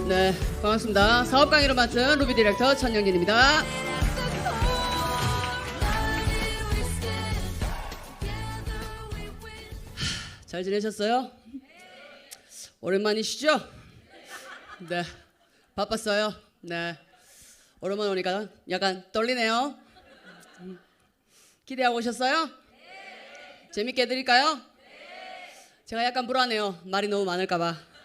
네, 반갑습니다. 사업 강의를 맡은 루비 디렉터 천영진입니다. 잘 지내셨어요? 오랜만이시죠? 네, 바빴어요. 네, 오랜만에 오니까 약간 떨리네요. 기대하고 오셨어요? 재밌게 해드릴까요? 제가 약간 불안해요. 말이 너무 많을까봐.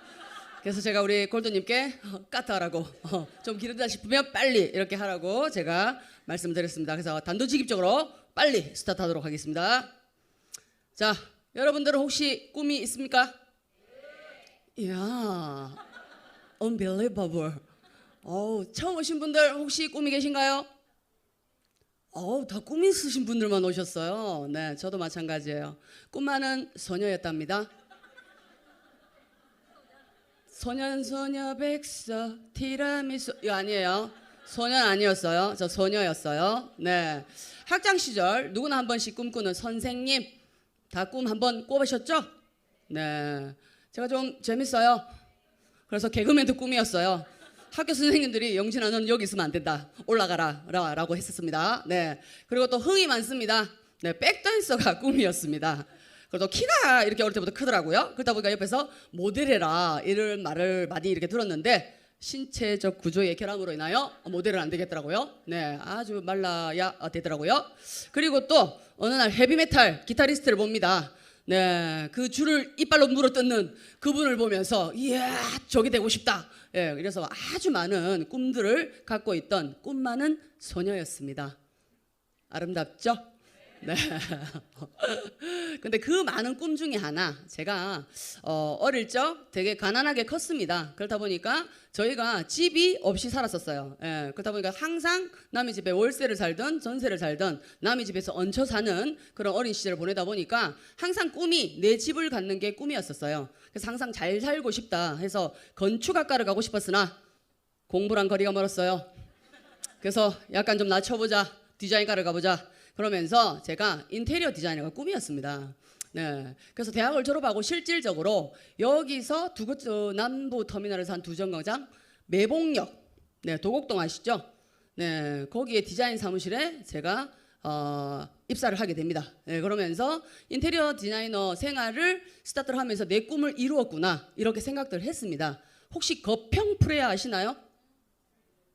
그래서 제가 우리 골드님께 까트하라고 좀 기르다 싶으면 빨리 이렇게 하라고 제가 말씀드렸습니다. 그래서 단도직입적으로 빨리 스타트하도록 하겠습니다. 자, 여러분들은 혹시 꿈이 있습니까? 이야, unbelievable. 처음 오신 분들 혹시 꿈이 계신가요? 다 꿈 있으신 분들만 오셨어요. 네, 저도 마찬가지예요. 꿈 많은 소녀였답니다. 소년 백서 티라미수 이거 아니에요. 소년 아니었어요. 저 소녀였어요. 네, 학창 시절 누구나 한 번씩 꿈꾸는 선생님 다 꿈 한번 꿔보셨죠? 네, 제가 좀 재밌어요. 그래서 개그맨도 꿈이었어요. 학교 선생님들이 영진아 넌 여기 있으면 안 된다. 올라가라 라고 했었습니다. 네, 그리고 또 흥이 많습니다. 네, 백댄서가 꿈이었습니다. 그래도 키가 이렇게 어릴 때부터 크더라고요. 그러다 보니까 옆에서 모델해라 이런 말을 많이 이렇게 들었는데 신체적 구조의 결함으로 인하여 모델은 안 되겠더라고요. 네, 아주 말라야 되더라고요. 그리고 또 어느 날 헤비메탈 기타리스트를 봅니다. 네, 그 줄을 이빨로 물어뜯는 그분을 보면서 이야 저기 되고 싶다. 예, 그래서 아주 많은 꿈들을 갖고 있던 꿈 많은 소녀였습니다. 아름답죠? 네. 근데 그 많은 꿈 중에 하나 제가 어릴 적 되게 가난하게 컸습니다. 그렇다 보니까 저희가 집이 없이 살았었어요. 예, 그렇다 보니까 항상 남의 집에 월세를 살든 전세를 살든 남의 집에서 얹혀 사는 그런 어린 시절을 보내다 보니까 항상 꿈이 내 집을 갖는 게 꿈이었었어요. 그래서 항상 잘 살고 싶다 해서 건축학과를 가고 싶었으나 공부랑 거리가 멀었어요. 그래서 약간 좀 낮춰보자, 디자인과를 가보자 그러면서 제가 인테리어 디자이너가 꿈이었습니다. 네, 그래서 대학을 졸업하고 실질적으로 여기서 남부 터미널에서 한 두 정거장 매봉역, 네, 도곡동 아시죠? 네, 거기에 디자인 사무실에 제가 입사를 하게 됩니다. 네, 그러면서 인테리어 디자이너 생활을 스타트를 하면서 내 꿈을 이루었구나 이렇게 생각들을 했습니다. 혹시 거평 프레아 아시나요?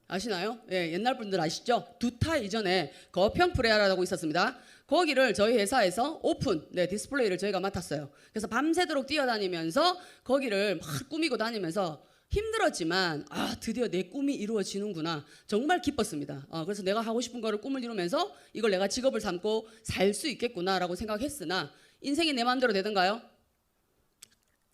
아시나요? 예, 옛날 분들 아시죠? 두타 이전에 거평 프레아라고 있었습니다. 거기를 저희 회사에서 오픈 디스플레이를 저희가 맡았어요. 그래서 밤새도록 뛰어다니면서 거기를 막 꾸미고 다니면서 힘들었지만 드디어 내 꿈이 이루어지는구나 정말 기뻤습니다. 그래서 내가 하고 싶은 거를 꿈을 이루면서 이걸 내가 직업을 삼고 살 수 있겠구나라고 생각했으나 인생이 내 마음대로 되던가요?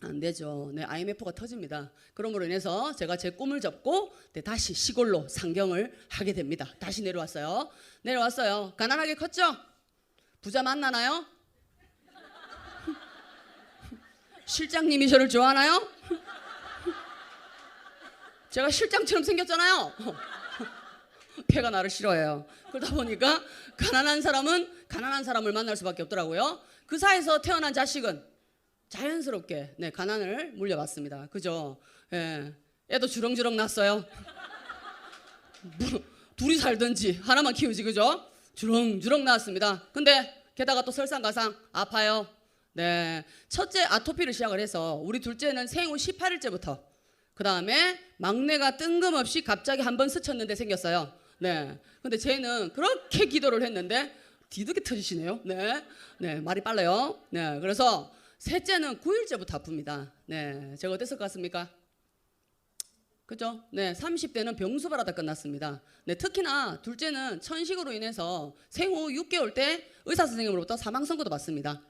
안 되죠. 네, IMF가 터집니다. 그러므로 인해서 제가 제 꿈을 접고 다시 시골로 상경을 하게 됩니다. 다시 내려왔어요. 가난하게 컸죠? 부자 만나나요? 실장님이 저를 좋아하나요? 제가 실장처럼 생겼잖아요. 걔가 나를 싫어해요. 그러다 보니까 가난한 사람은 가난한 사람을 만날 수밖에 없더라고요. 그 사이에서 태어난 자식은 자연스럽게 가난을 물려받습니다. 그죠? 예, 애도 주렁주렁 났어요. 둘이 살든지 하나만 키우지 그죠? 주렁주렁 나왔습니다. 근데 게다가 또 설상가상 아파요. 네, 첫째 아토피를 시작을 해서 우리 둘째는 생후 18일째부터 그 다음에 막내가 뜬금없이 갑자기 한번 스쳤는데 생겼어요. 네, 근데 쟤는 그렇게 기도를 했는데 뒤늦게 터지시네요. 네, 말이 빨라요. 네, 그래서 셋째는 9일째부터 아픕니다. 네, 제가 어땠을 것 같습니까? 그죠? 네, 30대는 병수발하다 끝났습니다. 네, 특히나 둘째는 천식으로 인해서 생후 6개월 때 의사 선생님으로부터 사망 선고도 받습니다.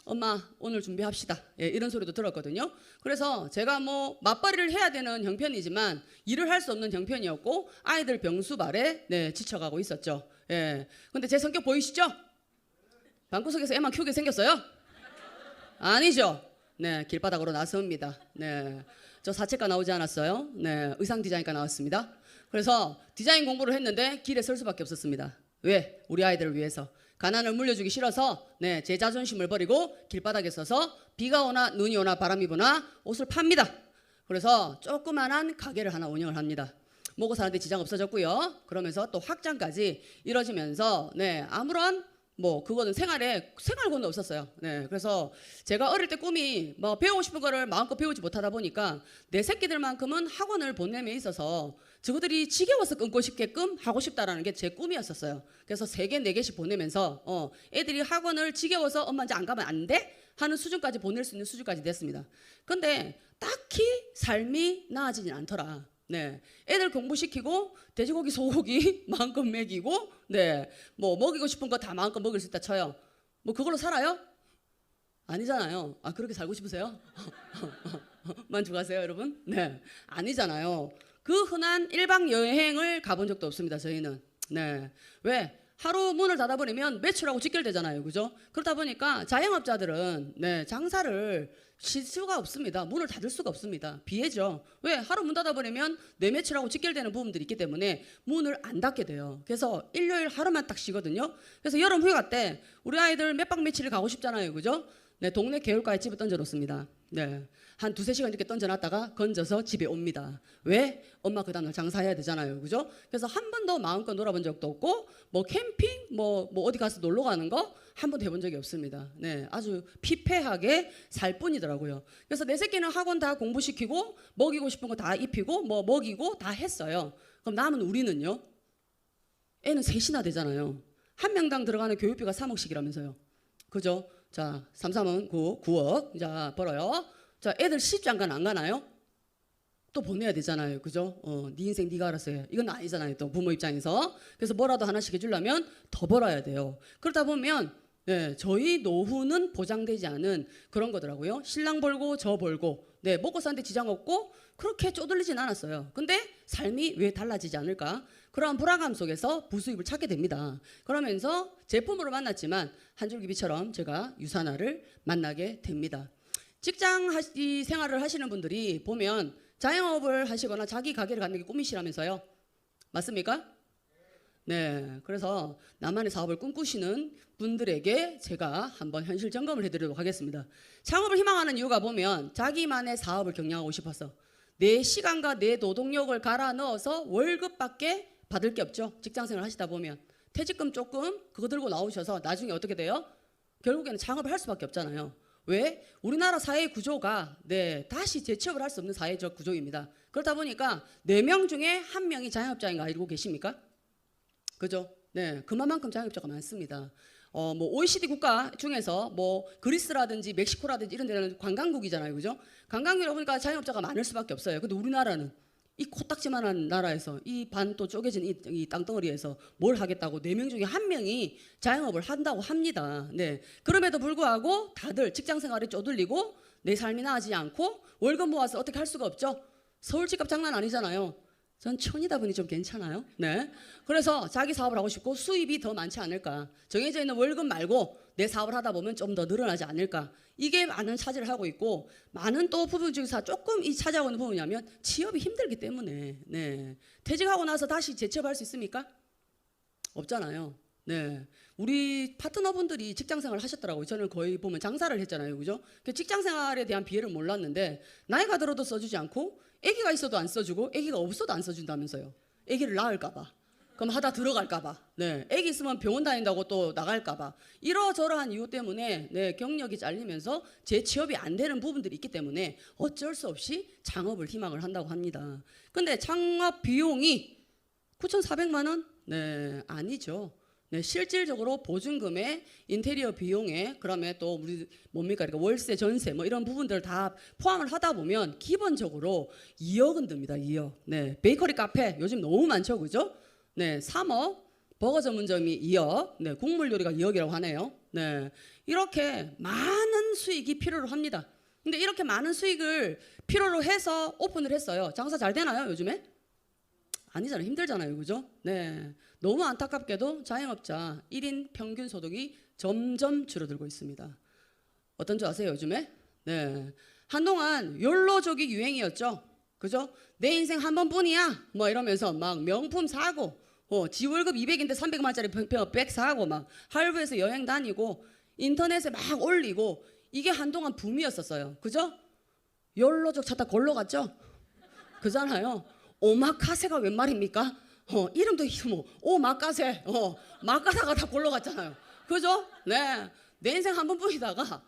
엄마 오늘 준비합시다. 예, 이런 소리도 들었거든요. 그래서 제가 맞벌이를 해야 되는 형편이지만 일을 할 수 없는 형편이었고 아이들 병수발에 지쳐가고 있었죠. 예, 근데 제 성격 보이시죠? 방구석에서 애만 키우게 생겼어요? 아니죠. 네, 길바닥으로 나섭니다. 네, 저 사채과 나오지 않았어요. 네, 의상 디자인과 나왔습니다. 그래서 디자인 공부를 했는데 길에 설 수밖에 없었습니다. 왜? 우리 아이들을 위해서. 가난을 물려주기 싫어서 제 자존심을 버리고 길바닥에 서서 비가 오나 눈이 오나 바람이 부나 옷을 팝니다. 그래서 조그만한 가게를 하나 운영을 합니다. 먹고 사는데 지장 없어졌고요. 그러면서 또 확장까지 이뤄지면서 네, 아무런 뭐 그거는 생활고는 없었어요. 네, 그래서 제가 어릴 때 꿈이 뭐 배우고 싶은 거를 마음껏 배우지 못하다 보니까 내 새끼들만큼은 학원을 보냄에 있어서 저들이 지겨워서 끊고 싶게끔 하고 싶다라는 게 제 꿈이었었어요. 그래서 3개, 4개씩 보내면서 애들이 학원을 지겨워서 엄마 이제 안 가면 안 돼? 하는 수준까지 보낼 수 있는 수준까지 됐습니다. 근데 딱히 삶이 나아지진 않더라. 네, 애들 공부시키고 돼지고기, 소고기 마음껏 먹이고, 네, 뭐 먹이고 싶은 거 다 마음껏 먹일 수 있다 쳐요. 뭐 그걸로 살아요? 아니잖아요. 아 그렇게 살고 싶으세요? 만족하세요, 여러분? 네, 아니잖아요. 그 흔한 1박 여행을 가본 적도 없습니다, 저희는. 네, 왜? 하루 문을 닫아버리면 매출하고 직결되잖아요, 그죠? 그러다 보니까 자영업자들은 네, 장사를 쉴 수가 없습니다. 문을 닫을 수가 없습니다. 비애죠. 왜? 하루 문 닫아버리면 내 매출하고 직결되는 부분들이 있기 때문에 문을 안 닫게 돼요. 그래서 일요일 하루만 딱 쉬거든요. 그래서 여름 휴가 때 우리 아이들 몇 박 며칠을 가고 싶잖아요, 그죠? 네, 동네 개울가에 집을 던져놓습니다. 네, 한 2-3시간 이렇게 던져놨다가 건져서 집에 옵니다. 왜? 엄마 그 다음날 장사해야 되잖아요, 그죠? 그래서 한 번도 마음껏 놀아본 적도 없고 뭐 캠핑, 뭐 어디 가서 놀러 가는 거 한 번도 해본 적이 없습니다. 네, 아주 피폐하게 살 뿐이더라고요. 그래서 내 새끼는 학원 다 공부시키고 먹이고 싶은 거 다 입히고 뭐 먹이고 다 했어요. 그럼 남은 우리는요? 애는 셋이나 되잖아요. 한 명당 들어가는 교육비가 3억씩이라면서요. 그죠? 자, 3-3은 9억. 자, 벌어요. 자, 애들 시집장가 안 가나요? 또 보내야 되잖아요, 그죠? 네 인생 네가 알아서 해. 이건 아니잖아요, 또 부모 입장에서. 그래서 뭐라도 하나씩 해주려면 더 벌어야 돼요. 그러다 보면 네, 저희 노후는 보장되지 않은 그런 거더라고요. 신랑 벌고 저 벌고 네, 먹고 사는데 지장 없고 그렇게 쪼들리진 않았어요. 근데 삶이 왜 달라지지 않을까? 그러한 불안감 속에서 부수입을 찾게 됩니다. 그러면서 제품으로 만났지만 한 줄기비처럼 제가 유산화를 만나게 됩니다. 직장 생활을 하시는 분들이 보면 자영업을 하시거나 자기 가게를 갖는 게 꿈이시라면서요. 맞습니까? 네, 그래서 나만의 사업을 꿈꾸시는 분들에게 제가 한번 현실 점검을 해드리도록 하겠습니다. 창업을 희망하는 이유가 보면 자기만의 사업을 경영하고 싶어서 내 시간과 내 노동력을 갈아 넣어서 월급밖에 받을 게 없죠. 직장생활 하시다 보면 퇴직금 조금 그거 들고 나오셔서 나중에 어떻게 돼요? 결국에는 창업을 할 수밖에 없잖아요. 왜? 우리나라 사회 구조가 네, 다시 재취업을 할 수 없는 사회적 구조입니다. 그렇다 보니까 4명 중에 1명이 자영업자인 거 알고 계십니까? 그죠? 네, 그만큼 자영업자가 많습니다. 뭐 OECD 국가 중에서 뭐 그리스라든지 멕시코라든지 이런 데는 관광국이잖아요, 그죠? 관광국이라 보니까 자영업자가 많을 수밖에 없어요. 근데 우리나라는 이 코딱지만한 나라에서 이 반 또 쪼개진 이 땅덩어리에서 뭘 하겠다고 4명 중에 1명이 자영업을 한다고 합니다. 네, 그럼에도 불구하고 다들 직장생활에 쪼들리고 내 삶이 나아지지 않고 월급 모아서 어떻게 할 수가 없죠. 서울 집값 장난 아니잖아요. 전 천이다 보니 좀 괜찮아요. 네. 그래서 자기 사업을 하고 싶고 수입이 더 많지 않을까. 정해져 있는 월급 말고 내 사업을 하다 보면 좀 더 늘어나지 않을까. 이게 많은 차지를 하고 있고 많은 또 부분 중에서 조금 이 차지하고 있는 부분이냐면 취업이 힘들기 때문에 네. 퇴직하고 나서 다시 재취업할 수 있습니까? 없잖아요. 네. 우리 파트너분들이 직장생활을 하셨더라고요. 저는 거의 보면 장사를 했잖아요, 그죠? 직장생활에 대한 비애를 몰랐는데 나이가 들어도 써주지 않고 아기가 있어도 안 써주고 아기가 없어도 안 써준다면서요. 아기를 낳을까봐. 그럼 하다 들어갈까봐. 네, 아기 있으면 병원 다닌다고 또 나갈까봐. 이러저러한 이유 때문에 네, 경력이 잘리면서 재취업이 안 되는 부분들이 있기 때문에 어쩔 수 없이 창업을 희망을 한다고 합니다. 근데 창업 비용이 9,400만 원? 네, 아니죠. 네, 실질적으로 보증금에 인테리어 비용에 그다음에 또 우리 뭡니까 그러니까 월세 전세 뭐 이런 부분들 다 포함을 하다 보면 기본적으로 2억은 듭니다. 2억. 네, 베이커리 카페 요즘 너무 많죠, 그죠? 네, 3억. 버거 전문점이 2억. 네, 국물 요리가 2억이라고 하네요. 네, 이렇게 많은 수익이 필요로 합니다. 근데 이렇게 많은 수익을 필요로 해서 오픈을 했어요. 장사 잘 되나요, 요즘에? 아니잖아요. 힘들잖아요. 그죠? 네. 너무 안타깝게도 자영업자 1인 평균 소득이 점점 줄어들고 있습니다. 어떤 줄 아세요, 요즘에? 네. 한동안 욜로족이 유행이었죠. 그죠? 내 인생 한 번뿐이야. 뭐 이러면서 막 명품 사고, 지 월급 200인데 300만짜리 백 사고, 막 할부에서 여행 다니고, 인터넷에 막 올리고, 이게 한동안 붐이었었어요. 그죠? 연로족 찾다 골로 갔죠? 그잖아요. 오마카세가 웬 말입니까? 이름도 뭐 오마카세, 마카사가 다 골로 갔잖아요. 그죠? 네. 내 인생 한 번뿐이다가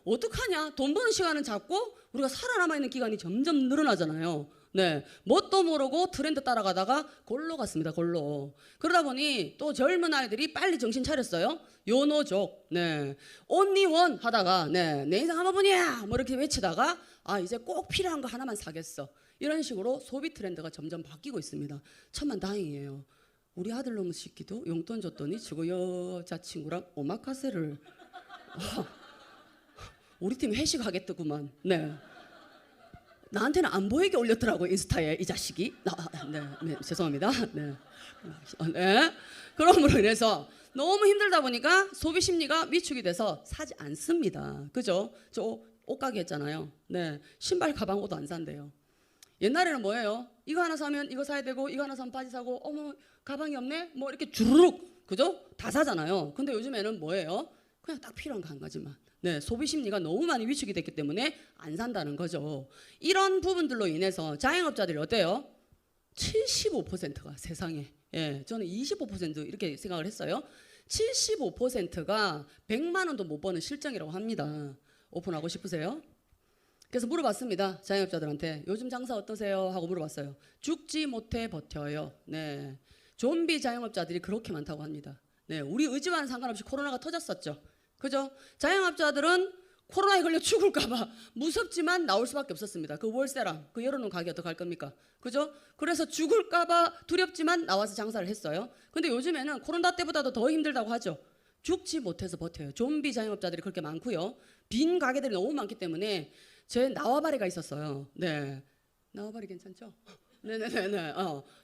어떡하냐? 돈 버는 시간은 작고 우리가 살아남아 있는 기간이 점점 늘어나잖아요. 네, 뭣도 모르고 트렌드 따라가다가 골로 갔습니다. 골로. 그러다 보니 또 젊은 아이들이 빨리 정신 차렸어요. 요노족, 네, 온리원 하다가 네, 내 인생 한 번뿐이야 뭐 이렇게 외치다가 아 이제 꼭 필요한 거 하나만 사겠어. 이런 식으로 소비 트렌드가 점점 바뀌고 있습니다. 천만다행이에요. 우리 아들놈 시키도 용돈 줬더니 저거 여자친구랑 오마카세를 우리 팀 회식하겠더구만. 네. 나한테는 안 보이게 올렸더라고 인스타에 이 자식이. 네, 죄송합니다. 네. 네. 그럼으로 인해서 너무 힘들다 보니까 소비 심리가 위축이 돼서 사지 않습니다. 그죠? 저 옷가게 했잖아요. 네. 신발 가방 옷도 안 산대요. 옛날에는 뭐예요? 이거 하나 사면 이거 사야 되고 이거 하나 사면 바지 사고 어머 가방이 없네? 뭐 이렇게 주르륵 그죠? 다 사잖아요. 근데 요즘에는 뭐예요? 그냥 딱 필요한 거 한 가지만. 네, 소비 심리가 너무 많이 위축이 됐기 때문에 안 산다는 거죠. 이런 부분들로 인해서 자영업자들이 어때요? 75%가 세상에, 예, 저는 25% 이렇게 생각을 했어요. 75%가 100만 원도 못 버는 실정이라고 합니다. 오픈하고 싶으세요? 그래서 물어봤습니다. 자영업자들한테 요즘 장사 어떠세요? 하고 물어봤어요. 죽지 못해 버텨요. 네, 좀비 자영업자들이 그렇게 많다고 합니다. 네, 우리 의지와는 상관없이 코로나가 터졌었죠. 그죠? 자영업자들은 코로나에 걸려 죽을까봐 무섭지만 나올 수밖에 없었습니다. 그 월세랑 그 열어놓은 가게 어떡할 겁니까? 그죠? 그래서 죽을까봐 두렵지만 나와서 장사를 했어요. 근데 요즘에는 코로나 때보다도 더 힘들다고 하죠. 죽지 못해서 버텨요. 좀비 자영업자들이 그렇게 많고요. 빈 가게들이 너무 많기 때문에 제 나와바리가 있었어요. 네, 나와바리 괜찮죠? 네네네.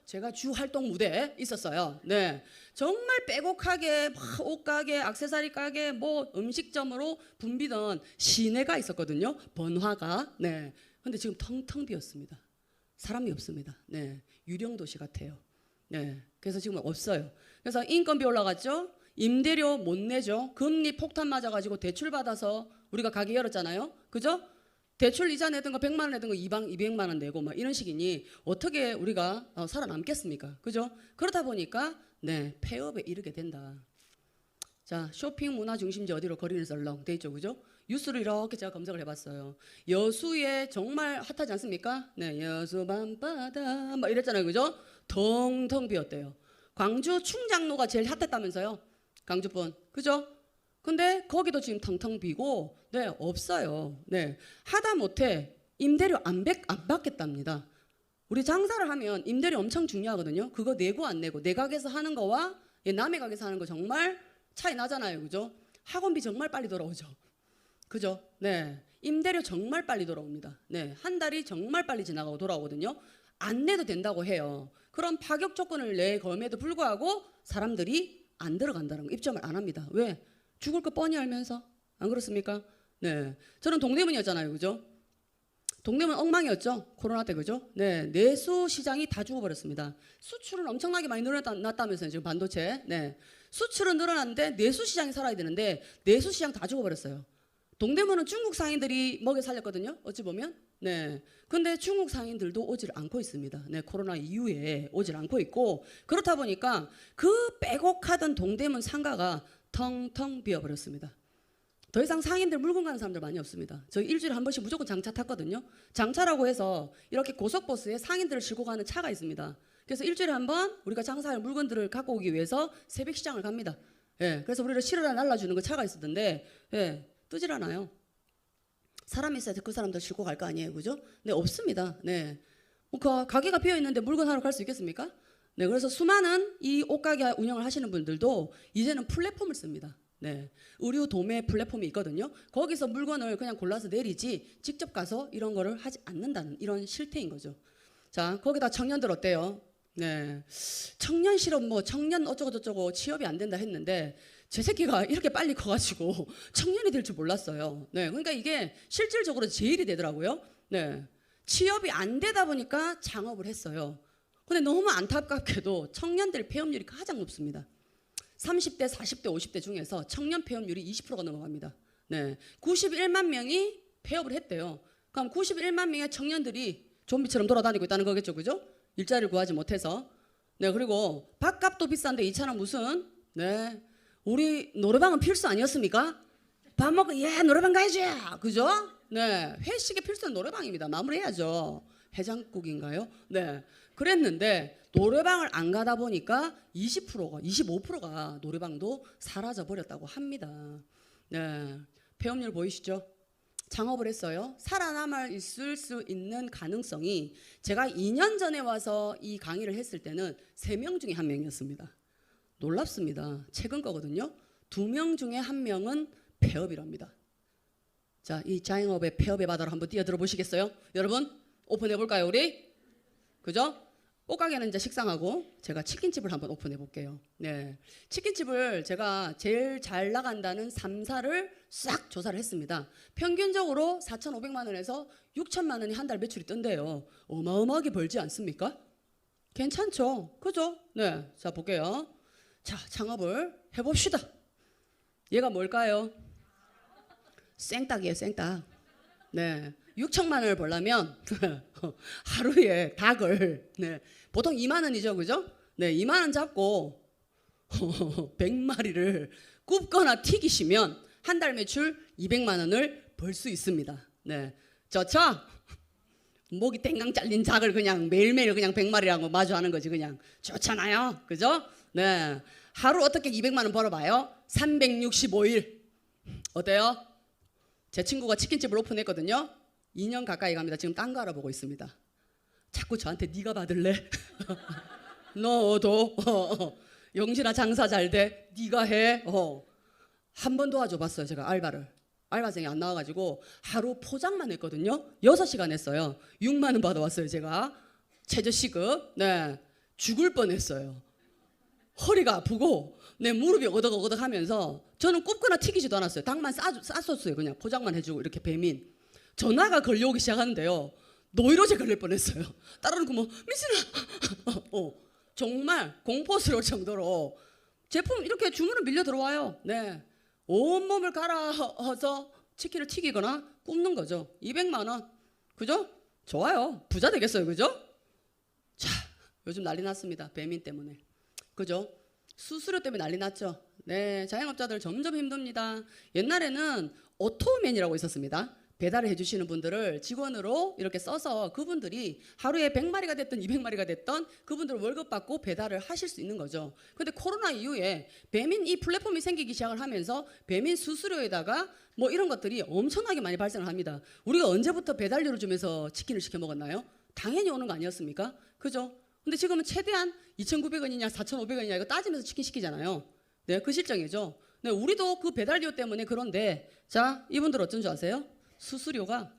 제가 주 활동 무대에 있었어요. 네, 정말 빼곡하게 막 옷가게, 액세서리 가게, 뭐 음식점으로 붐비던 시내가 있었거든요. 번화가. 네, 근데 지금 텅텅 비었습니다. 사람이 없습니다. 네, 유령 도시 같아요. 네, 그래서 지금 없어요. 그래서 인건비 올라갔죠. 임대료 못 내죠. 금리 폭탄 맞아가지고 대출 받아서 우리가 가게 열었잖아요. 그죠? 대출 이자 내던 거 100만 원 내던 거 200만 원 내고 막 이런 식이니 어떻게 우리가 살아남겠습니까? 그죠? 그러다 보니까 네, 폐업에 이르게 된다. 자, 쇼핑 문화 중심지 어디로 거리는 썰렁 돼 있죠, 그죠? 뉴스를 이렇게 제가 검색을 해봤어요. 여수에 정말 핫하지 않습니까? 네, 여수 밤바다 막 이랬잖아요, 그죠? 텅텅 비었대요. 광주 충장로가 제일 핫했다면서요, 광주분, 그죠? 근데 거기도 지금 텅텅 비고 네, 없어요. 네, 하다못해 임대료 안 받겠답니다. 우리 장사를 하면 임대료 엄청 중요하거든요. 그거 내고 안 내고 내 가게에서 하는 거와 남의 가게에서 하는 거 정말 차이 나잖아요, 그죠? 학원비 정말 빨리 돌아오죠, 그죠? 네, 임대료 정말 빨리 돌아옵니다. 네, 한 달이 정말 빨리 지나가고 돌아오거든요. 안 내도 된다고 해요. 그럼 파격 조건을 내걸음에도 불구하고 사람들이 안 들어간다는 거, 입점을 안 합니다. 왜? 죽을 거 뻔히 알면서. 안 그렇습니까? 네, 저는 동대문이었잖아요, 그죠? 동대문 엉망이었죠, 코로나 때, 그죠? 네, 내수 시장이 다 죽어버렸습니다. 수출은 엄청나게 많이 늘어났다면서요, 지금 반도체. 네, 수출은 늘어났는데 내수 시장이 살아야 되는데 내수 시장 다 죽어버렸어요. 동대문은 중국 상인들이 먹여 살렸거든요, 어찌 보면. 네, 근데 중국 상인들도 오질 않고 있습니다. 네, 코로나 이후에 오질 않고 있고, 그렇다 보니까 그 빼곡하던 동대문 상가가 텅텅 비어버렸습니다. 더 이상 상인들 물건 가는 사람들 많이 없습니다. 저희 일주일에 한 번씩 무조건 장차 탔거든요. 장차라고 해서 이렇게 고속버스에 상인들을 싣고 가는 차가 있습니다. 그래서 일주일에 한 번 우리가 장사할 물건들을 갖고 오기 위해서 새벽 시장을 갑니다. 예, 그래서 우리를 실어다 날라주는 그 차가 있었는데, 예, 뜨질 않아요. 사람이 있어야 그 사람들 싣고 갈 거 아니에요, 그죠? 네, 없습니다. 네, 뭐 가게가 비어 있는데 물건 하러 갈 수 있겠습니까? 네, 그래서 수많은 이 옷가게 운영을 하시는 분들도 이제는 플랫폼을 씁니다. 네, 의류 도매 플랫폼이 있거든요. 거기서 물건을 그냥 골라서 내리지 직접 가서 이런 거를 하지 않는다는 이런 실태인 거죠. 자, 거기다 청년들 어때요? 네, 청년 실업 뭐 청년 어쩌고 저쩌고 취업이 안 된다 했는데 제 새끼가 이렇게 빨리 커가지고 청년이 될 줄 몰랐어요. 네, 그러니까 이게 실질적으로 제일이 되더라고요. 네, 취업이 안 되다 보니까 창업을 했어요. 근데 너무 안타깝게도 청년들 폐업률이 가장 높습니다. 30대, 40대, 50대 중에서 청년 폐업률이 20%가 넘어갑니다. 네, 91만 명이 폐업을 했대요. 그럼 91만 명의 청년들이 좀비처럼 돌아다니고 있다는 거겠죠, 그죠? 일자리를 구하지 못해서. 네, 그리고 밥값도 비싼데 이차는 무슨, 네, 우리 노래방은 필수 아니었습니까? 밥 먹고 노래방 가야지, 그죠? 네, 회식의 필수는 노래방입니다. 마무리해야죠. 해장국인가요? 네, 그랬는데 노래방을 안 가다 보니까 20%가 25%가 노래방도 사라져 버렸다고 합니다. 네, 폐업률 보이시죠? 창업을 했어요. 살아남아 있을 수 있는 가능성이, 제가 2년 전에 와서 이 강의를 했을 때는 3명 중에 1명이었습니다. 놀랍습니다. 최근 거거든요. 2명 중에 1명은 폐업이랍니다. 자, 이 자영업의 폐업의 바다로 한번 뛰어들어 보시겠어요? 여러분 오픈해 볼까요, 우리? 그죠? 꽃가게는 이제 식상하고 제가 치킨집을 한번 오픈해 볼게요. 네, 치킨집을 제가 제일 잘 나간다는 3사를 싹 조사를 했습니다. 평균적으로 4,500만 원에서 6천만 원이 한 달 매출이 뜬대요. 어마어마하게 벌지 않습니까? 괜찮죠? 그죠? 네, 자 볼게요. 자, 창업을 해봅시다. 얘가 뭘까요? 생닭이에요, 생닭. 네, 6천만 원을 벌려면 하루에 닭을, 네, 보통 2만 원이죠, 그죠? 네, 2만 원 잡고 100마리를 굽거나 튀기시면 한 달 매출 200만 원을 벌 수 있습니다. 네, 좋죠? 목이 땡강 잘린 닭을 그냥 매일매일 그냥 100마리랑 마주하는 거지, 그냥 좋잖아요, 그죠? 네, 하루 어떻게 200만 원 벌어봐요? 365일. 어때요? 제 친구가 치킨집을 오픈했거든요. 2년 가까이 갑니다. 지금 딴 거 알아보고 있습니다. 자꾸 저한테 네가 받을래? 너도 영신아 장사 잘 돼. 네가 해. 한 번 도와줘 봤어요. 제가 알바를. 알바생이 안 나와가지고 하루 포장만 했거든요. 6시간 했어요. 6만 원 받아왔어요. 제가 최저시급. 네, 죽을 뻔했어요. 허리가 아프고 내 무릎이 어덕어덕 하면서 저는 굽거나 튀기지도 않았어요. 닭만 쌌었어요. 그냥 포장만 해주고 이렇게 배민. 전화가 걸려오기 시작하는데요. 노이로제 걸릴 뻔했어요. 따라놓고 뭐 미친아. 정말 공포스러울 정도로 제품 이렇게 주문은 밀려 들어와요. 네, 온몸을 갈아서 치킨을 튀기거나 굽는 거죠. 200만 원. 그죠? 좋아요. 부자 되겠어요. 그죠? 자, 요즘 난리 났습니다. 배민 때문에. 그죠? 수수료 때문에 난리 났죠. 네, 자영업자들 점점 힘듭니다. 옛날에는 오토맨이라고 있었습니다. 배달을 해주시는 분들을 직원으로 이렇게 써서 그분들이 하루에 100마리가 됐든 200마리가 됐든 그분들 월급 받고 배달을 하실 수 있는 거죠. 근데 코로나 이후에 배민 이 플랫폼이 생기기 시작을 하면서 배민 수수료에다가 뭐 이런 것들이 엄청나게 많이 발생을 합니다. 우리가 언제부터 배달료를 주면서 치킨을 시켜 먹었나요? 당연히 오는 거 아니었습니까? 그죠? 근데 지금은 최대한 2,900원이냐 4,500원이냐 이거 따지면서 치킨 시키잖아요. 네, 그 실정이죠. 네, 우리도 그 배달료 때문에 그런데 자, 이분들 어쩐 줄 아세요? 수수료가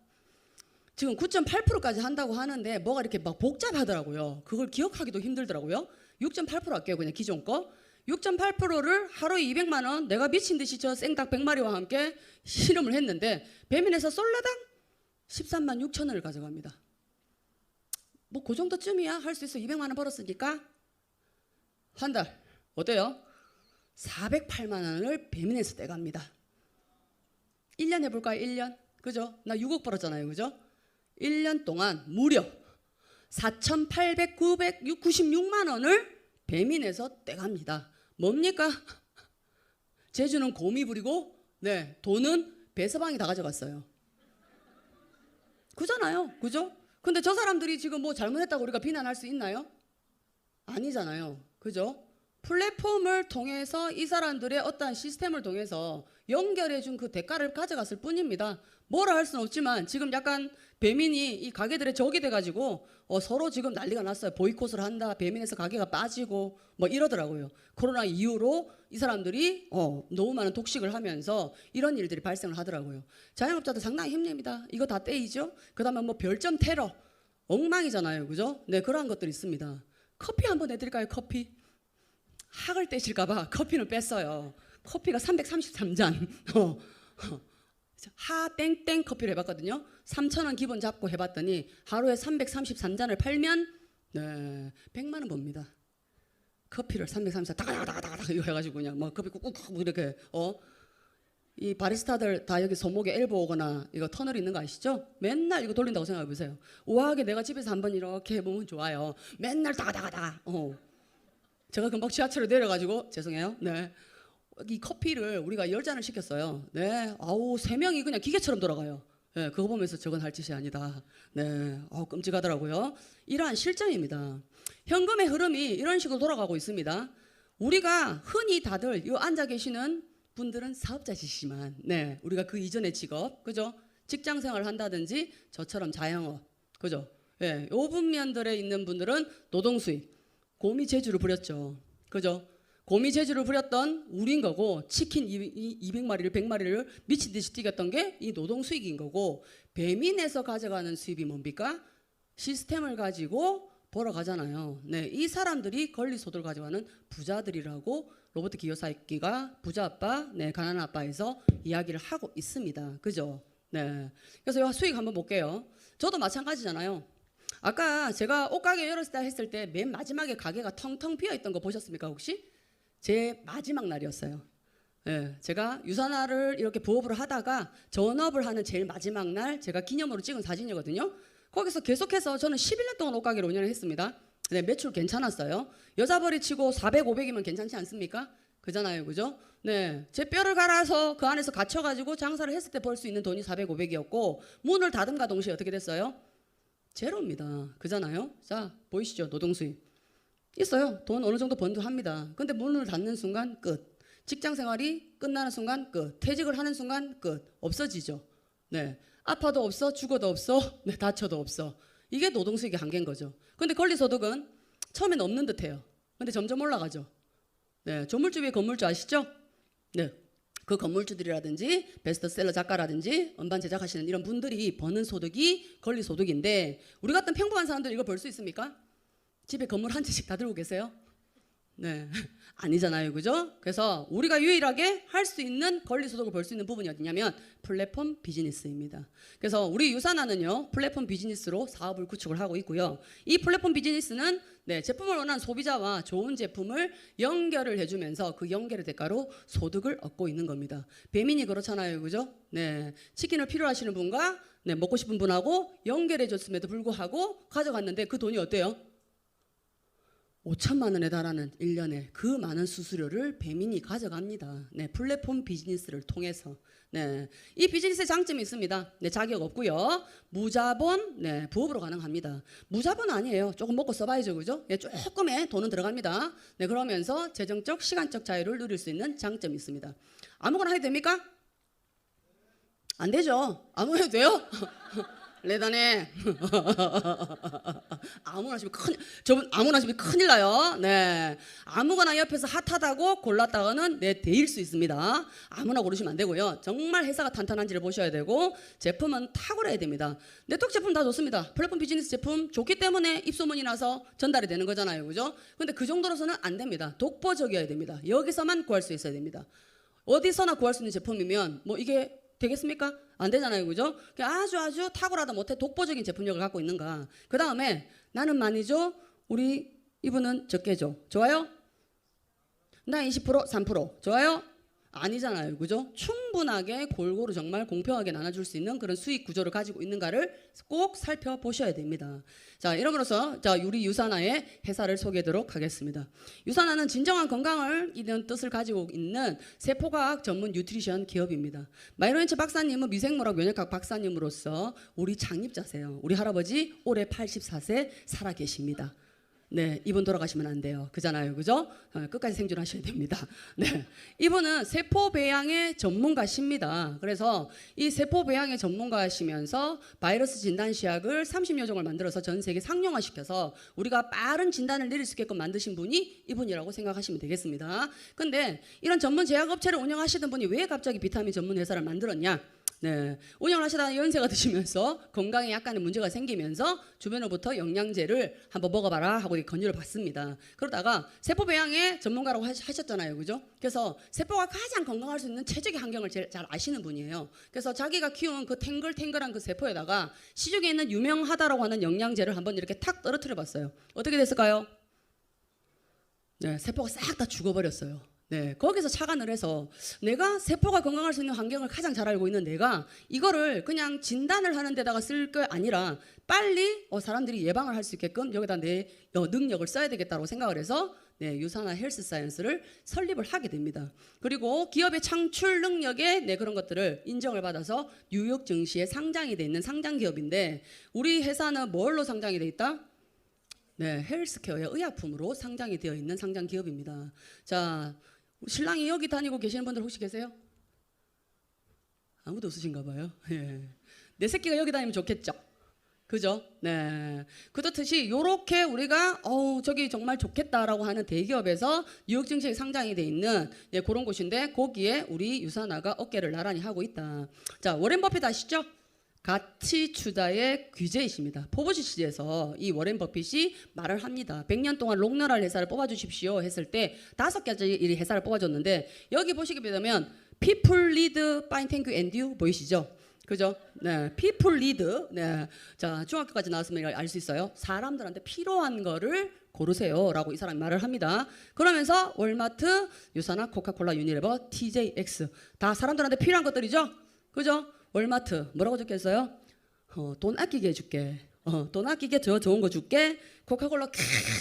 지금 9.8%까지 한다고 하는데 뭐가 이렇게 막 복잡하더라고요. 그걸 기억하기도 힘들더라고요. 6.8% 할게요. 그냥 기존 거. 6.8%를 하루에 200만 원 내가 미친 듯이 저 생닭 100마리와 함께 실험을 했는데 배민에서 솔라당 13만 6천 원을 가져갑니다. 뭐 그 정도쯤이야. 할 수 있어. 200만 원 벌었으니까 한 달 어때요? 408만 원을 배민에서 떼갑니다. 1년 해볼까요? 1년. 그죠? 나 6억 벌었잖아요. 그죠? 1년 동안 무려 4,896만 원을 배민에서 떼갑니다. 뭡니까? 제주는 곰이 부리고 네, 돈은 배서방이 다 가져갔어요. 그잖아요. 그죠? 근데 저 사람들이 지금 뭐 잘못했다고 우리가 비난할 수 있나요? 아니잖아요. 그죠? 플랫폼을 통해서 이 사람들의 어떠한 시스템을 통해서 연결해준 그 대가를 가져갔을 뿐입니다. 뭐라 할 수는 없지만 지금 약간 배민이 이 가게들의 적이 돼가지고 서로 지금 난리가 났어요. 보이콧을 한다. 배민에서 가게가 빠지고 뭐 이러더라고요. 코로나 이후로 이 사람들이 너무 많은 독식을 하면서 이런 일들이 발생을 하더라고요. 자영업자들 상당히 힘냅니다. 이거 다 떼이죠. 그 다음에 뭐 별점 테러 엉망이잖아요. 그죠? 네, 그러한 것들이 있습니다. 커피 한번 내드릴까요? 커피. 학을 떼실까봐 커피는 뺐어요. 커피가 333잔. 하 땡땡 커피를 해봤거든요. 3,000원 기본 잡고 해봤더니 하루에 333잔을 팔면 네, 100만 원 법니다. 커피를 333 다가다가다가 이거 해가지고 그냥 막 커피 꾹꾹 이렇게 이 바리스타들 다 여기 손목에 엘보 오거나 이거 터널 있는 거 아시죠? 맨날 이거 돌린다고 생각해 보세요. 우아하게 내가 집에서 한번 이렇게 해보면 좋아요. 맨날 다가다가다가. 제가 금방 지하철에 내려가지고 죄송해요. 네. 이 커피를 우리가 10잔을 시켰어요. 네. 아우 3명이 그냥 기계처럼 돌아가요. 네, 그거 보면서 저건 할 짓이 아니다. 네. 끔찍하더라고요. 이러한 실정입니다. 현금의 흐름이 이런 식으로 돌아가고 있습니다. 우리가 흔히 다들 이 앉아 계시는 분들은 사업자시지만, 네, 우리가 그 이전의 직업, 그죠? 직장 생활을 한다든지 저처럼 자영업, 그죠? 예, 요 분면들에 있는 분들은 노동 수익, 고미 재주를 부렸죠, 그죠? 고미 재주를 부렸던 우린 거고, 치킨 200마리를 100마리를 미친 듯이 튀겼던 게 이 노동 수익인 거고, 배민에서 가져가는 수입이 뭡니까? 시스템을 가지고 벌어가잖아요. 네, 이 사람들이 권리소득을 가져가는 부자들이라고 로버트 기요사키가 부자 아빠, 네, 가난한 아빠에서 이야기를 하고 있습니다. 그죠? 네. 그래서 수익 한번 볼게요. 저도 마찬가지잖아요. 아까 제가 옷가게 열었다 했을 때 맨 마지막에 가게가 텅텅 비어 있던 거 보셨습니까 혹시? 제 마지막 날이었어요. 네, 제가 유산화를 이렇게 부업을 하다가 전업을 하는 제일 마지막 날 제가 기념으로 찍은 사진이거든요. 거기서 계속해서 저는 11년 동안 옷가게를 운영을 했습니다. 네, 매출 괜찮았어요. 여자벌이 치고 400, 500이면 괜찮지 않습니까? 그잖아요, 그죠? 네, 제 뼈를 갈아서 그 안에서 갇혀가지고 장사를 했을 때 벌 수 있는 돈이 400, 500이었고 문을 닫음과 동시에 어떻게 됐어요? 제로입니다. 그잖아요? 자, 보이시죠? 노동수입. 있어요. 돈 어느 정도 번도 합니다. 근데 문을 닫는 순간 끝. 직장 생활이 끝나는 순간 끝. 퇴직을 하는 순간 끝. 없어지죠. 네, 아파도 없어, 죽어도 없어, 네, 다쳐도 없어. 이게 노동수익의 한계인 거죠. 근데 권리소득은 처음엔 없는 듯해요. 근데 점점 올라가죠. 네, 조물주 위에 건물주 아시죠? 네, 그 건물주들이라든지 베스트셀러 작가라든지 음반 제작하시는 이런 분들이 버는 소득이 권리소득인데 우리 같은 평범한 사람들 이거 벌 수 있습니까? 집에 건물 한 채씩 다 들고 계세요? 네, 아니잖아요, 그죠? 그래서 우리가 유일하게 할 수 있는 권리소득을 벌 수 있는 부분이 어디냐면 플랫폼 비즈니스입니다. 그래서 우리 유산화는요 플랫폼 비즈니스로 사업을 구축을 하고 있고요. 이 플랫폼 비즈니스는 네, 제품을 원하는 소비자와 좋은 제품을 연결을 해주면서 그 연결의 대가로 소득을 얻고 있는 겁니다. 배민이 그렇잖아요, 그죠? 네, 치킨을 필요하시는 분과 네, 먹고 싶은 분하고 연결해줬음에도 불구하고 가져갔는데 그 돈이 어때요? 5천만 원에 달하는 1년에 그 많은 수수료를 배민이 가져갑니다. 네, 플랫폼 비즈니스를 통해서. 네, 이 비즈니스의 장점이 있습니다. 네, 자격 없고요. 무자본, 네, 부업으로 가능합니다. 무자본 아니에요. 조금 먹고 써봐야죠, 그죠? 네, 조금의 돈은 들어갑니다. 네, 그러면서 재정적, 시간적 자유를 누릴 수 있는 장점이 있습니다. 아무거나 해도 됩니까? 안 되죠. 아무거나 해도 돼요? 레다네. 아무나 하시면 저분 아무나 하시면 큰일 나요. 네, 아무거나 옆에서 핫하다고 골랐다가는 네, 데일 수 있습니다. 아무나 고르시면 안 되고요. 정말 회사가 탄탄한지를 보셔야 되고 제품은 탁월해야 됩니다. 네트워크 제품 다 좋습니다. 플랫폼 비즈니스 제품 좋기 때문에 입소문이 나서 전달이 되는 거잖아요, 그죠? 근데 그 정도로서는 안 됩니다. 독보적이어야 됩니다. 여기서만 구할 수 있어야 됩니다. 어디서나 구할 수 있는 제품이면 뭐 이게 되겠습니까? 안 되잖아요, 그죠? 아주 탁월하다 못해 독보적인 제품력을 갖고 있는가. 그 다음에 나는 많이죠, 우리 이분은 적게죠. 좋아요? 나 20%, 3% 좋아요? 아니잖아요, 그죠? 충분하게 골고루 정말 공평하게 나눠줄 수 있는 그런 수익 구조를 가지고 있는가를 꼭 살펴보셔야 됩니다. 자, 이러므로서 자, 우리 유산화의 회사를 소개하도록 하겠습니다. 유산화는 진정한 건강을 이런 뜻을 가지고 있는 세포과학 전문 뉴트리션 기업입니다. 마이로엔츠 박사님은 미생물학 면역학 박사님으로서 우리 창립자세요. 우리 할아버지 올해 84세 살아 계십니다. 네, 이분 돌아가시면 안 돼요. 그잖아요, 그죠? 끝까지 생존하셔야 됩니다. 네, 이분은 세포 배양의 전문가십니다. 그래서 이 세포 배양의 전문가시면서 바이러스 진단 시약을 30여 종을 만들어서 전 세계 상용화시켜서 우리가 빠른 진단을 내릴 수 있게끔 만드신 분이 이분이라고 생각하시면 되겠습니다. 근데 이런 전문 제약업체를 운영하시던 분이 왜 갑자기 비타민 전문 회사를 만들었냐? 네, 운영을 하시다가 연세가 드시면서 건강에 약간의 문제가 생기면서 주변으로부터 영양제를 한번 먹어봐라 하고 권유를 받습니다. 그러다가 세포 배양의 전문가라고 하셨잖아요, 그죠? 그래서 세포가 가장 건강할 수 있는 최적의 환경을 제일 잘 아시는 분이에요. 그래서 자기가 키운 그 탱글탱글한 그 세포에다가 시중에 있는 유명하다라고 하는 영양제를 한번 이렇게 탁 떨어뜨려 봤어요. 어떻게 됐을까요? 네, 세포가 싹 다 죽어버렸어요. 네, 거기서 착안을 해서 내가 세포가 건강할 수 있는 환경을 가장 잘 알고 있는 내가 이거를 그냥 진단을 하는 데다가 쓸 게 아니라 빨리 사람들이 예방을 할 수 있게끔 여기다 내 능력을 써야 되겠다고 생각을 해서 네, 유산화 헬스 사이언스를 설립을 하게 됩니다. 그리고 기업의 창출 능력에 네, 그런 것들을 인정을 받아서 뉴욕 증시에 상장이 돼 있는 상장 기업인데 우리 회사는 뭘로 상장이 돼 있다? 네, 헬스케어의 의약품으로 상장이 되어 있는 상장 기업입니다. 자, 신랑이 여기 다니고 계시는 분들 혹시 계세요? 아무도 없으신가 봐요. 예. 내 새끼가 여기 다니면 좋겠죠. 그죠? 네. 그렇듯이 요렇게 우리가 저기 정말 좋겠다라고 하는 대기업에서 뉴욕 증시에 상장이 돼 있는 예, 그런 곳인데 거기에 우리 유산화가 어깨를 나란히 하고 있다. 자, 워렌 버핏 아시죠? 가치 투자의 귀재이십니다. 포브스 시에서 이 워렌 버핏이 말을 합니다. 100년 동안 롱런할 회사를 뽑아주십시오 했을 때 5가지 이 회사를 뽑아줬는데 여기 보시게 되면 People lead, find, thank you, and you 보이시죠? 그죠? 네, people lead. 네, 자 중학교까지 나왔으면 알 수 있어요. 사람들한테 필요한 거를 고르세요라고 이 사람이 말을 합니다. 그러면서 월마트, 유산화, 코카콜라, 유니레버, TJX 다 사람들한테 필요한 것들이죠. 그죠? 월마트 뭐라고 적혀있어요? 돈 아끼게 해줄게. 돈 아끼게 더 좋은 거 줄게. 코카콜라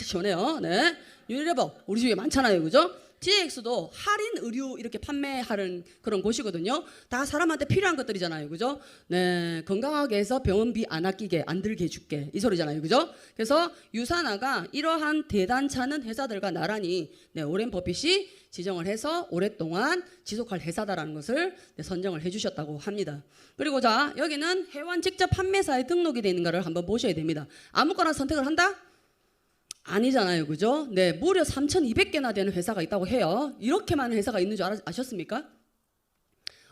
시원해요. 네. 유니레버 우리 집에 많잖아요. 그죠? TX도 할인 의류 이렇게 판매하는 그런 곳이거든요. 다 사람한테 필요한 것들이잖아요. 그죠? 네. 건강하게 해서 병원비 안 아끼게 안 들게 해줄게. 이 소리잖아요. 그죠? 그래서 유산화가 이러한 대단찮은 회사들과 나란히 네, 오렌 버핏이 지정을 해서 오랫동안 지속할 회사다라는 것을 네, 선정을 해주셨다고 합니다. 그리고 자 여기는 회원 직접 판매사에 등록이 되어 있는가를 한번 보셔야 됩니다. 아무거나 선택을 한다? 아니잖아요. 그죠? 네, 무려 3,200개나 되는 회사가 있다고 해요. 이렇게 많은 회사가 있는 줄 아셨습니까?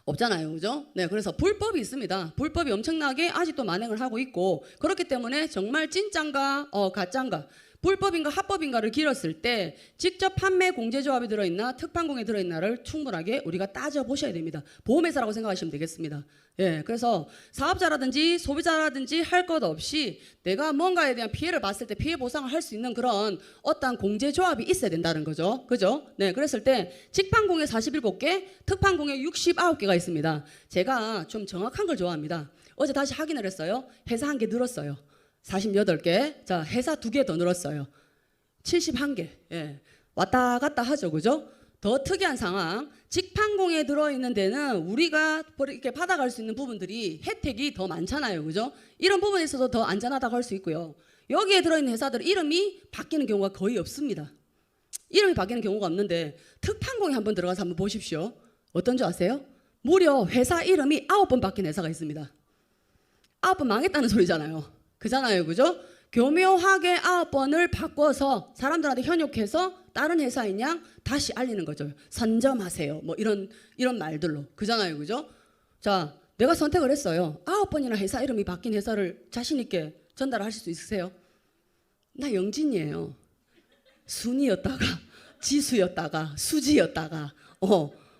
없잖아요. 그죠? 네, 그래서 불법이 있습니다. 불법이 엄청나게 아직도 만행을 하고 있고 그렇기 때문에 정말 진짠가 가짠가 불법인가 합법인가를 길었을 때 직접 판매 공제조합이 들어있나 특판공에 들어있나를 충분하게 우리가 따져보셔야 됩니다. 보험회사라고 생각하시면 되겠습니다. 예, 그래서 사업자라든지 소비자라든지 할 것 없이 내가 뭔가에 대한 피해를 봤을 때 피해 보상을 할 수 있는 그런 어떤 공제조합이 있어야 된다는 거죠. 그죠? 네, 그랬을 때 직판공에 47개, 특판공에 69개가 있습니다. 제가 좀 정확한 걸 좋아합니다. 어제 다시 확인을 했어요. 회사 한 개 늘었어요. 48개. 자, 회사 2개 더 늘었어요. 71개. 예. 왔다 갔다 하죠. 그죠? 더 특이한 상황. 직판공에 들어있는 데는 우리가 이렇게 받아갈 수 있는 부분들이 혜택이 더 많잖아요. 그죠? 이런 부분에 있어서 더 안전하다고 할 수 있고요. 여기에 들어있는 회사들 이름이 바뀌는 경우가 거의 없습니다. 이름이 바뀌는 경우가 없는데 특판공에 한번 들어가서 한번 보십시오. 어떤 줄 아세요? 무려 회사 이름이 9번 바뀐 회사가 있습니다. 9번 망했다는 소리잖아요. 그잖아요. 그죠? 교묘하게 9번을 바꿔서 사람들한테 현혹해서 다른 회사인 양 다시 알리는 거죠. 선점하세요. 뭐 이런 말들로. 그잖아요. 그죠? 자, 내가 선택을 했어요. 9번이나 회사 이름이 바뀐 회사를 자신 있게 전달하실 수 있으세요? 나 영진이에요. 순이였다가 지수였다가 수지였다가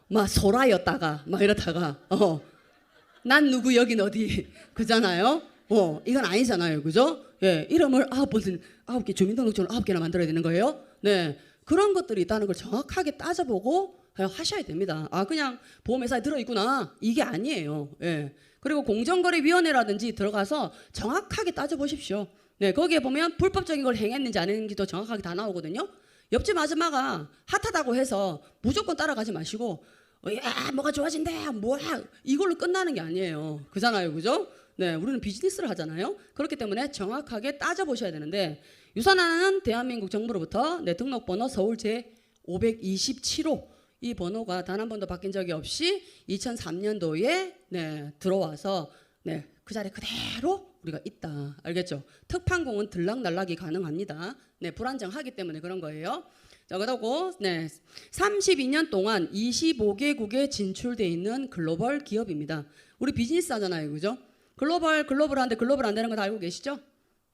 막 소라였다가 막 이렇다가 난 누구 여긴 어디 그잖아요. 이건 아니잖아요. 그죠? 예, 이름을 9개 주민등록증을 9개나 만들어야 되는 거예요. 네, 그런 것들이 있다는 걸 정확하게 따져보고 하셔야 됩니다. 아, 그냥 보험회사에 들어있구나. 이게 아니에요. 예. 그리고 공정거래위원회라든지 들어가서 정확하게 따져보십시오. 네, 거기에 보면 불법적인 걸 행했는지 안 했는지도 정확하게 다 나오거든요. 옆집 아줌마가 핫하다고 해서 무조건 따라가지 마시고 야, 뭐가 좋아진대. 뭐야. 이걸로 끝나는 게 아니에요. 그잖아요. 그죠? 네, 우리는 비즈니스를 하잖아요. 그렇기 때문에 정확하게 따져보셔야 되는데 유산화는 대한민국 정부로부터 내 등록번호 서울 제527호 이 번호가 단 한 번도 바뀐 적이 없이 2003년도에 네, 들어와서 네, 그 자리 그대로 우리가 있다. 알겠죠? 특판공은 들락날락이 가능합니다. 네, 불안정하기 때문에 그런 거예요. 자, 그러고 네, 32년 동안 25개국에 진출돼 있는 글로벌 기업입니다. 우리 비즈니스 하잖아요. 그죠? 글로벌한데 글로벌 안 되는 거 다 알고 계시죠?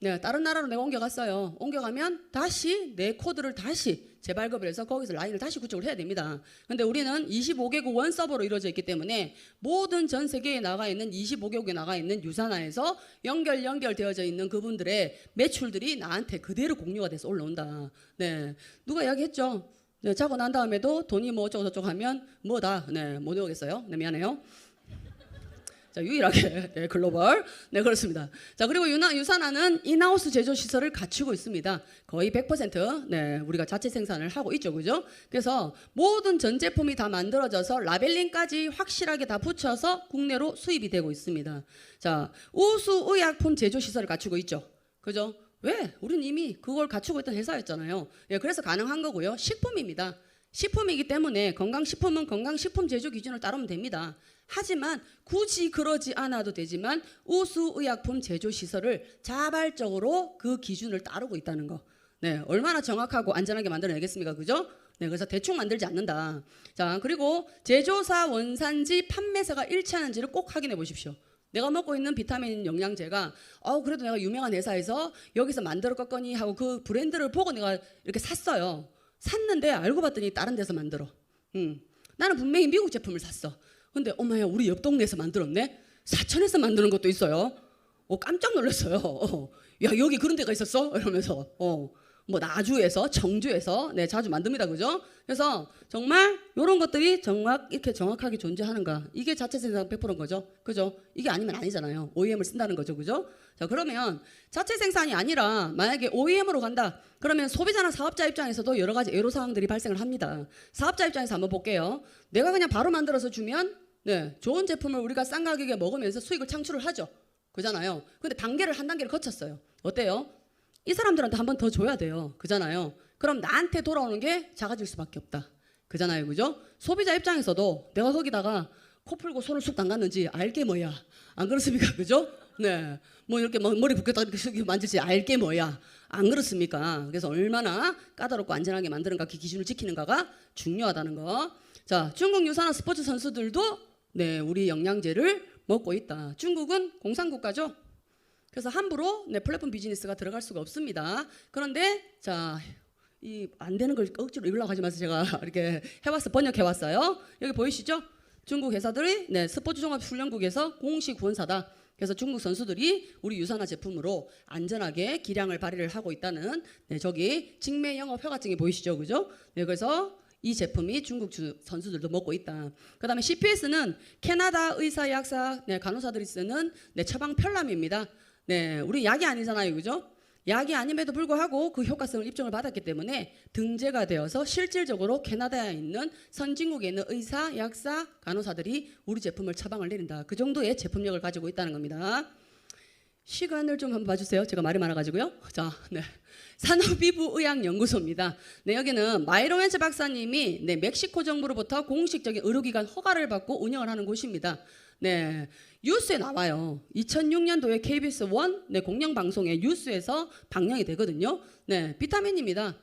네, 다른 나라로 내가 옮겨갔어요. 옮겨가면 다시 내 코드를 다시 재발급을 해서 거기서 라인을 다시 구축을 해야 됩니다. 근데 우리는 25개국 원 서버로 이루어져 있기 때문에 모든 전 세계에 나가 있는 25개국에 나가 있는 유산화에서 연결되어져 있는 그분들의 매출들이 나한테 그대로 공유가 돼서 올라온다. 네, 누가 이야기했죠? 네, 자고 난 다음에도 돈이 뭐 어쩌고 저쩌고 하면 뭐다. 네, 못 외우겠어요. 네, 미안해요. 자, 유일하게 네, 글로벌. 네, 그렇습니다. 자, 그리고 유산화는 인하우스 제조 시설을 갖추고 있습니다. 거의 100% 네, 우리가 자체 생산을 하고 있죠. 그죠? 그래서 모든 전 제품이 다 만들어져서 라벨링까지 확실하게 다 붙여서 국내로 수입이 되고 있습니다. 자, 우수 의약품 제조 시설을 갖추고 있죠. 그죠? 왜? 우리는 이미 그걸 갖추고 있던 회사였잖아요. 예, 그래서 가능한 거고요. 식품입니다. 식품이기 때문에 건강식품은 건강식품 제조 기준을 따르면 됩니다. 하지만 굳이 그러지 않아도 되지만 우수의약품 제조 시설을 자발적으로 그 기준을 따르고 있다는 거. 네, 얼마나 정확하고 안전하게 만들어내겠습니까? 그죠? 네, 그래서 대충 만들지 않는다. 자, 그리고 제조사, 원산지, 판매사가 일치하는지를 꼭 확인해 보십시오. 내가 먹고 있는 비타민 영양제가 그래도 내가 유명한 회사에서 여기서 만들었겠거니 하고 그 브랜드를 보고 내가 이렇게 샀어요. 샀는데 알고 봤더니 다른 데서 만들어. 나는 분명히 미국 제품을 샀어. 근데 어머야, 우리 옆 동네에서 만들었네. 사천에서 만드는 것도 있어요. 깜짝 놀랐어요. 야, 여기 그런 데가 있었어? 이러면서 뭐 나주에서, 청주에서 네, 자주 만듭니다. 그죠? 그래서 정말 이런 것들이 이렇게 정확하게 존재하는가? 이게 자체 생산 100%인 거죠. 그죠? 이게 아니면 아니잖아요. OEM을 쓴다는 거죠. 그죠? 자, 그러면 자체 생산이 아니라 만약에 OEM으로 간다. 그러면 소비자나 사업자 입장에서도 여러 가지 애로 사항들이 발생을 합니다. 사업자 입장에서 한번 볼게요. 내가 그냥 바로 만들어서 주면 네, 좋은 제품을 우리가 싼 가격에 먹으면서 수익을 창출을 하죠. 그잖아요. 근데 단계를 한 단계를 거쳤어요. 어때요? 이 사람들한테 한 번 더 줘야 돼요. 그잖아요. 그럼 나한테 돌아오는 게 작아질 수밖에 없다. 그잖아요. 그죠? 소비자 입장에서도 내가 거기다가 코 풀고 손을 쑥 담갔는지 알게 뭐야. 안 그렇습니까? 그죠? 네. 뭐 이렇게 머리 붓겠다 이렇게 만질지 알게 뭐야. 안 그렇습니까? 그래서 얼마나 까다롭고 안전하게 만드는가, 그 기준을 지키는가가 중요하다는 거. 자, 중국 유산화 스포츠 선수들도 네, 우리 영양제를 먹고 있다. 중국은 공산국가죠. 그래서 함부로 네, 플랫폼 비즈니스가 들어갈 수가 없습니다. 그런데 자, 이 안 되는 걸 억지로 읽으려고 하지 마세요. 제가 이렇게 번역해 왔어요. 여기 보이시죠? 중국 회사들이 네, 스포츠 종합 훈련국에서 공식 후원사다. 그래서 중국 선수들이 우리 유산화 제품으로 안전하게 기량을 발휘를 하고 있다는 네, 저기 직매 영업 허가증이 보이시죠? 그죠? 네, 그래서 이 제품이 중국 선수들도 먹고 있다. 그다음에 CPS는 캐나다 의사, 약사, 네, 간호사들이 쓰는 네, 처방 편람입니다. 네, 우리 약이 아니잖아요, 그죠? 약이 아님에도 불구하고 그 효과성을 입증을 받았기 때문에 등재가 되어서 실질적으로 캐나다에 있는 선진국에 있는 의사, 약사, 간호사들이 우리 제품을 처방을 내린다. 그 정도의 제품력을 가지고 있다는 겁니다. 시간을 좀 한번 봐주세요. 제가 말이 많아가지고요. 자, 네. 산업이부의학연구소입니다. 네, 여기는 마이로멘스 박사님이 네, 멕시코 정부로부터 공식적인 의료기관 허가를 받고 운영을 하는 곳입니다. 네, 뉴스에 나와요. 2006년도에 KBS 1 네, 공영방송의 뉴스에서 방영이 되거든요. 네, 비타민입니다.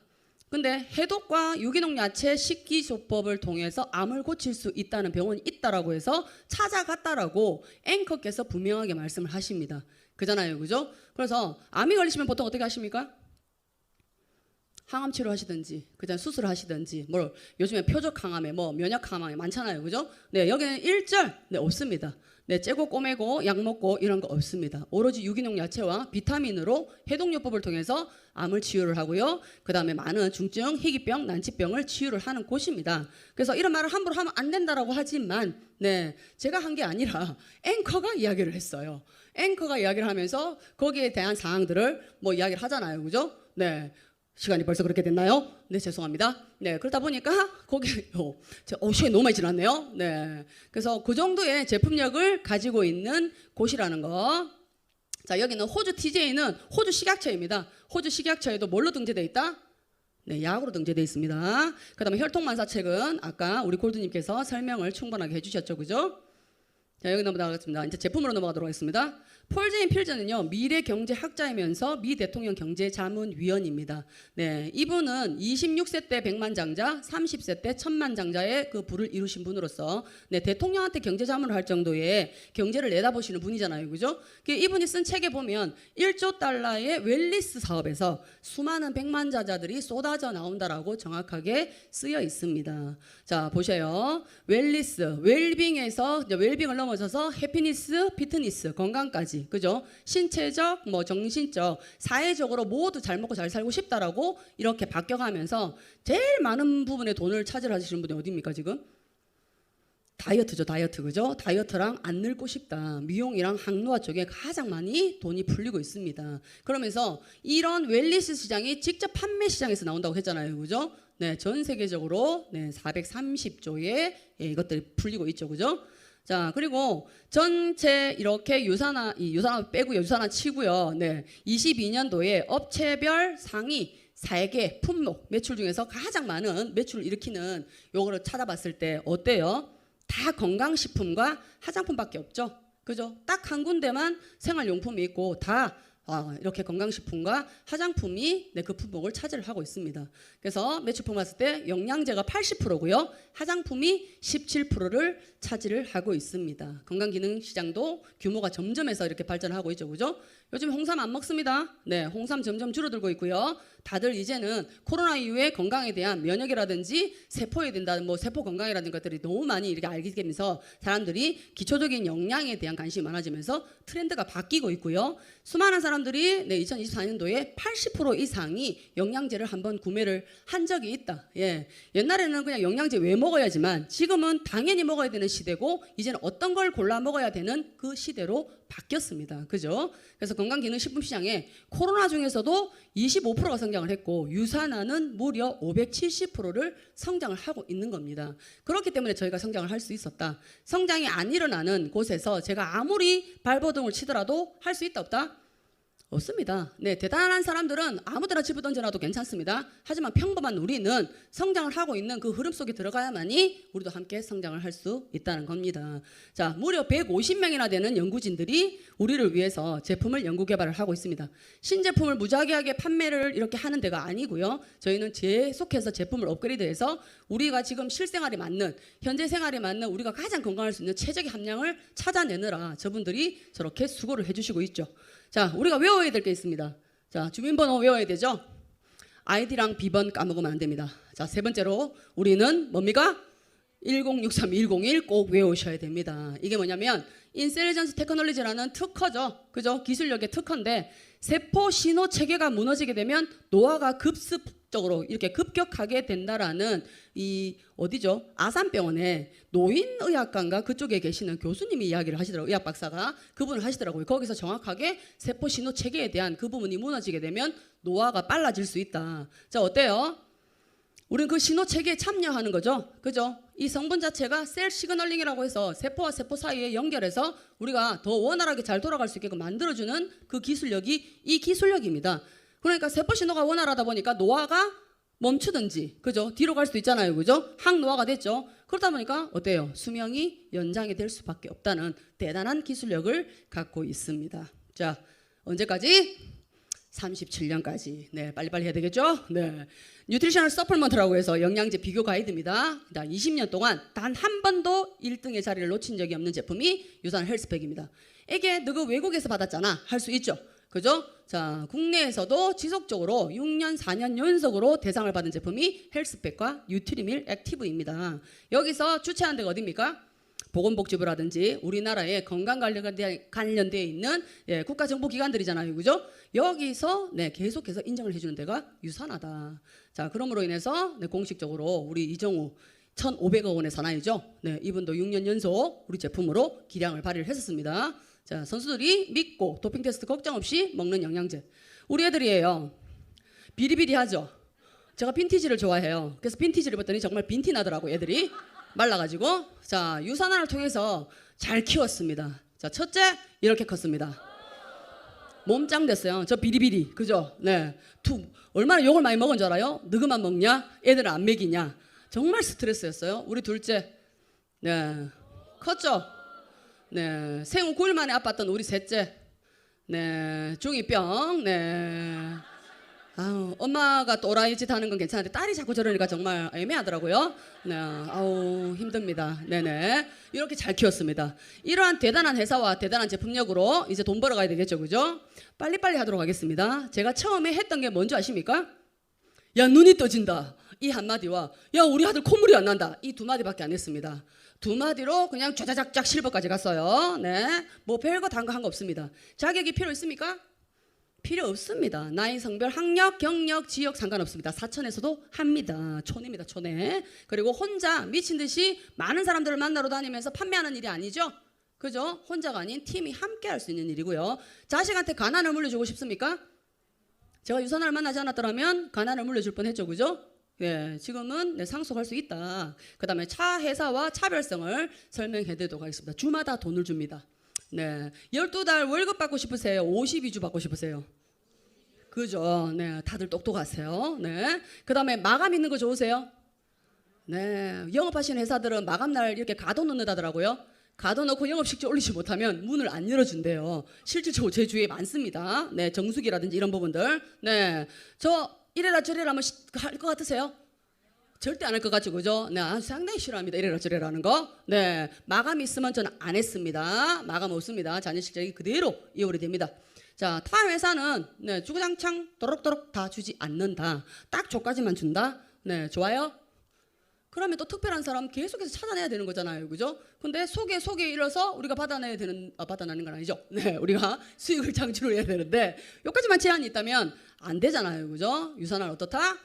근데 해독과 유기농 야채 식기조법을 통해서 암을 고칠 수 있다는 병원이 있다라고 해서 찾아갔다라고 앵커께서 분명하게 말씀을 하십니다. 그잖아요, 그죠? 그래서 암이 걸리시면 보통 어떻게 하십니까? 항암 치료 하시든지, 그다음 수술을 하시든지, 뭐 요즘에 표적 항암에 뭐 면역 항암에 많잖아요, 그죠? 네, 여기는 일절 네, 없습니다. 네, 째고 꼬매고 약 먹고 이런 거 없습니다. 오로지 유기농 야채와 비타민으로 해독요법을 통해서 암을 치유를 하고요. 그다음에 많은 중증, 희귀병, 난치병을 치유를 하는 곳입니다. 그래서 이런 말을 함부로 하면 안 된다라고 하지만, 네, 제가 한 게 아니라 앵커가 이야기를 했어요. 앵커가 이야기를 하면서 거기에 대한 사항들을 뭐 이야기를 하잖아요, 그죠? 네. 시간이 벌써 그렇게 됐나요? 네, 죄송합니다. 네, 그러다 보니까 거기 시간이 너무 많이 지났네요. 네, 그래서 그 정도의 제품력을 가지고 있는 곳이라는 거. 자, 여기는 호주 TJ는 호주 식약처입니다. 호주 식약처에도 뭘로 등재돼 있다? 네, 약으로 등재돼 있습니다. 그다음에 혈통만사책은 아까 우리 골드님께서 설명을 충분하게 해주셨죠, 그죠? 자, 여기 넘어가겠습니다. 이제 제품으로 넘어가도록 하겠습니다. 폴 제인 필전은요, 미래 경제학자이면서 미 대통령 경제자문위원입니다. 네, 이분은 26세 때 백만장자, 30세 때 천만장자의 그 부를 이루신 분으로서 네, 대통령한테 경제자문을 할 정도의 경제를 내다보시는 분이잖아요, 그죠? 이분이 쓴 책에 보면 1조 달러의 웰리스 사업에서 수많은 백만자자들이 쏟아져 나온다라고 정확하게 쓰여 있습니다. 자, 보세요. 웰리스, 웰빙에서 웰빙을 넘어서서 해피니스, 피트니스, 건강까지. 가지, 그죠? 신체적, 뭐 정신적, 사회적으로 모두 잘 먹고 잘 살고 싶다라고 이렇게 바뀌어가면서 제일 많은 부분에 돈을 차지하시는 분이 어디입니까 지금? 다이어트죠, 다이어트, 그죠? 다이어트랑 안 늙고 싶다, 미용이랑 항노화 쪽에 가장 많이 돈이 풀리고 있습니다. 그러면서 이런 웰니스 시장이 직접 판매 시장에서 나온다고 했잖아요, 그죠? 네, 전 세계적으로 430조의 이것들이 풀리고 있죠, 그죠? 자, 그리고 전체 이렇게 유산화 빼고요, 유산화 치고요. 22년도에 업체별 상위 4개 품목 매출 중에서 가장 많은 매출을 일으키는 요거를 찾아봤을 때 어때요? 다 건강식품과 화장품밖에 없죠. 그죠? 딱 한 군데만 생활용품이 있고 다 이렇게 건강식품과 화장품이 그 품목을 차지를 하고 있습니다. 그래서 매출품 봤을 때 영양제가 80%고요. 화장품이 17%를 차지를 하고 있습니다. 건강기능시장도 규모가 점점해서 이렇게 발전하고 있죠. 그죠? 요즘 홍삼 안 먹습니다. 네, 홍삼 점점 줄어들고 있고요. 다들 이제는 코로나 이후에 건강에 대한 면역이라든지 세포에 대한 뭐 세포 건강이라든지 것들이 너무 많이 이렇게 알게 되면서 사람들이 기초적인 영양에 대한 관심이 많아지면서 트렌드가 바뀌고 있고요. 수많은 사람들이 2024년도에 80% 이상이 영양제를 한번 구매를 한 적이 있다. 예. 옛날에는 그냥 영양제 왜 먹어야지만 지금은 당연히 먹어야 되는 시대고 이제는 어떤 걸 골라 먹어야 되는 그 시대로 바뀌었습니다. 그죠? 그래서 건강기능식품 시장에 코로나 중에서도 25%가 성장을 했고 유산화는 무려 570%를 성장을 하고 있는 겁니다. 그렇기 때문에 저희가 성장을 할 수 있었다. 성장이 안 일어나는 곳에서 제가 아무리 발버둥을 치더라도 할 수 있다 없다? 없습니다. 네, 대단한 사람들은 아무데나 집어 던져놔도 괜찮습니다. 하지만 평범한 우리는 성장을 하고 있는 그 흐름 속에 들어가야만이 우리도 함께 성장을 할 수 있다는 겁니다. 자, 무려 150명이나 되는 연구진들이 우리를 위해서 제품을 연구 개발을 하고 있습니다. 신제품을 무작위하게 판매를 이렇게 하는 데가 아니고요. 저희는 계속해서 제품을 업그레이드해서 우리가 지금 실생활에 맞는, 현재 생활에 맞는 우리가 가장 건강할 수 있는 최적의 함량을 찾아내느라 저분들이 저렇게 수고를 해주시고 있죠. 자, 우리가 외워야 될 게 있습니다. 자, 주민번호 외워야 되죠. 아이디랑 비번 까먹으면 안 됩니다. 자, 세 번째로 우리는 뭡니까? 1063-101 꼭 외우셔야 됩니다. 이게 뭐냐면 인셀리전스 테크놀로지라는 특허죠. 그죠? 기술력의 특허인데 세포 신호 체계가 무너지게 되면 노화가 급습적으로 이렇게 급격하게 된다라는 이 어디죠? 아산병원에 노인의학관가 그쪽에 계시는 교수님이 이야기를 하시더라고요. 의학 박사가 그분을 하시더라고요. 거기서 정확하게 세포 신호 체계에 대한 그 부분이 무너지게 되면 노화가 빨라질 수 있다. 자, 어때요? 우리는 그 신호 체계에 참여하는 거죠. 그죠? 이 성분 자체가 셀 시그널링이라고 해서 세포와 세포 사이에 연결해서 우리가 더 원활하게 잘 돌아갈 수 있게끔 만들어주는 그 기술력이 이 기술력입니다. 그러니까 세포 신호가 원활하다 보니까 노화가 멈추든지, 그죠? 뒤로 갈 수도 있잖아요. 그죠? 항노화가 됐죠. 그러다 보니까 어때요? 수명이 연장이 될 수밖에 없다는 대단한 기술력을 갖고 있습니다. 자, 언제까지? 37년까지. 네, 빨리빨리 해야 되겠죠? 네. 뉴트리셔널 서플먼트라고 해서 영양제 비교 가이드입니다. 20년 동안 단 한 번도 1등의 자리를 놓친 적이 없는 제품이 유산 헬스팩입니다. 이게 너가 외국에서 받았잖아. 할 수 있죠? 그죠? 자, 국내에서도 지속적으로 6년, 4년 연속으로 대상을 받은 제품이 헬스팩과 뉴트리밀 액티브입니다. 여기서 주최한 데가 어디입니까? 보건복지부라든지 우리나라의 건강 관련되어 있는 국가정보기관들이잖아요. 그죠? 여기서 계속해서 인정을 해주는 데가 유산하다. 자, 그러므로 인해서 공식적으로 우리 이정우 1,500억 원의 사나이죠. 이분도 6년 연속 우리 제품으로 기량을 발휘를 했었습니다. 자, 선수들이 믿고 도핑 테스트 걱정 없이 먹는 영양제. 우리 애들이에요. 비리비리하죠. 제가 빈티지를 좋아해요. 그래서 빈티지를 입었더니 정말 빈티 나더라고 애들이. 말라가지고. 자, 유산화를 통해서 잘 키웠습니다. 자, 첫째 이렇게 컸습니다. 몸짱 됐어요. 저 비리비리, 그죠? 네, 얼마나 욕을 많이 먹은 줄 알아요? 너그만 먹냐? 애들은 안 먹이냐? 정말 스트레스였어요. 우리 둘째, 네, 컸죠? 네, 생후 9일 만에 아팠던 우리 셋째, 네, 중2병, 네. 아우, 엄마가 또라이 짓 하는 건 괜찮은데 딸이 자꾸 저러니까 정말 애매하더라고요. 네, 아우 힘듭니다. 네네, 이렇게 잘 키웠습니다. 이러한 대단한 회사와 대단한 제품력으로 이제 돈 벌어가야 되겠죠, 그죠? 빨리빨리 하도록 하겠습니다. 제가 처음에 했던 게 뭔지 아십니까? 야, 눈이 떠진다. 이 한마디와 야 우리 아들 콧물이 안 난다 이 두 마디밖에 안 했습니다. 두 마디로 그냥 좌자작작 실버까지 갔어요. 네, 뭐 별거 단 거 한 거 없습니다. 자격이 필요 있습니까? 필요 없습니다. 나이, 성별, 학력, 경력, 지역 상관없습니다. 사천에서도 합니다. 촌입니다. 촌에. 그리고 혼자 미친 듯이 많은 사람들을 만나러 다니면서 판매하는 일이 아니죠. 그죠? 혼자가 아닌 팀이 함께 할 수 있는 일이고요. 자식한테 가난을 물려주고 싶습니까? 제가 유선아를 만나지 않았더라면 가난을 물려줄 뻔했죠. 그죠? 예, 지금은 네, 상속할 수 있다. 그 다음에 차 회사와 차별성을 설명해 드리도록 하겠습니다. 주마다 돈을 줍니다. 네, 12달 월급 받고 싶으세요? 52주 받고 싶으세요? 그죠? 네, 다들 똑똑하세요. 네, 그 다음에 마감 있는 거 좋으세요? 네, 영업하시는 회사들은 마감날 이렇게 가둬놓는다더라고요. 가둬놓고 영업식지 올리지 못하면 문을 안 열어준대요. 실질적으로 제 주위에 많습니다. 네, 정수기라든지 이런 부분들. 네, 저 이래라 저래라 하면 할 것 같으세요? 절대 안 할 것 같죠, 그죠? 네, 상당히 싫어합니다. 이래라 저래라 하는 거. 네, 마감 있으면 저는 안 했습니다. 마감 없습니다. 자녀 실적이 그대로 이월이 됩니다. 자, 타 회사는 네, 주구장창 도록도록 다 주지 않는다. 딱 조까지만 준다. 네, 좋아요? 그러면 또 특별한 사람 계속해서 찾아내야 되는 거잖아요, 그죠? 근데 속에 일어서 우리가 받아내야 되는, 받아내는 건 아니죠. 네, 우리가 수익을 창출해야 되는데 여기까지만 제한이 있다면 안 되잖아요, 그죠? 유산은 어떻다?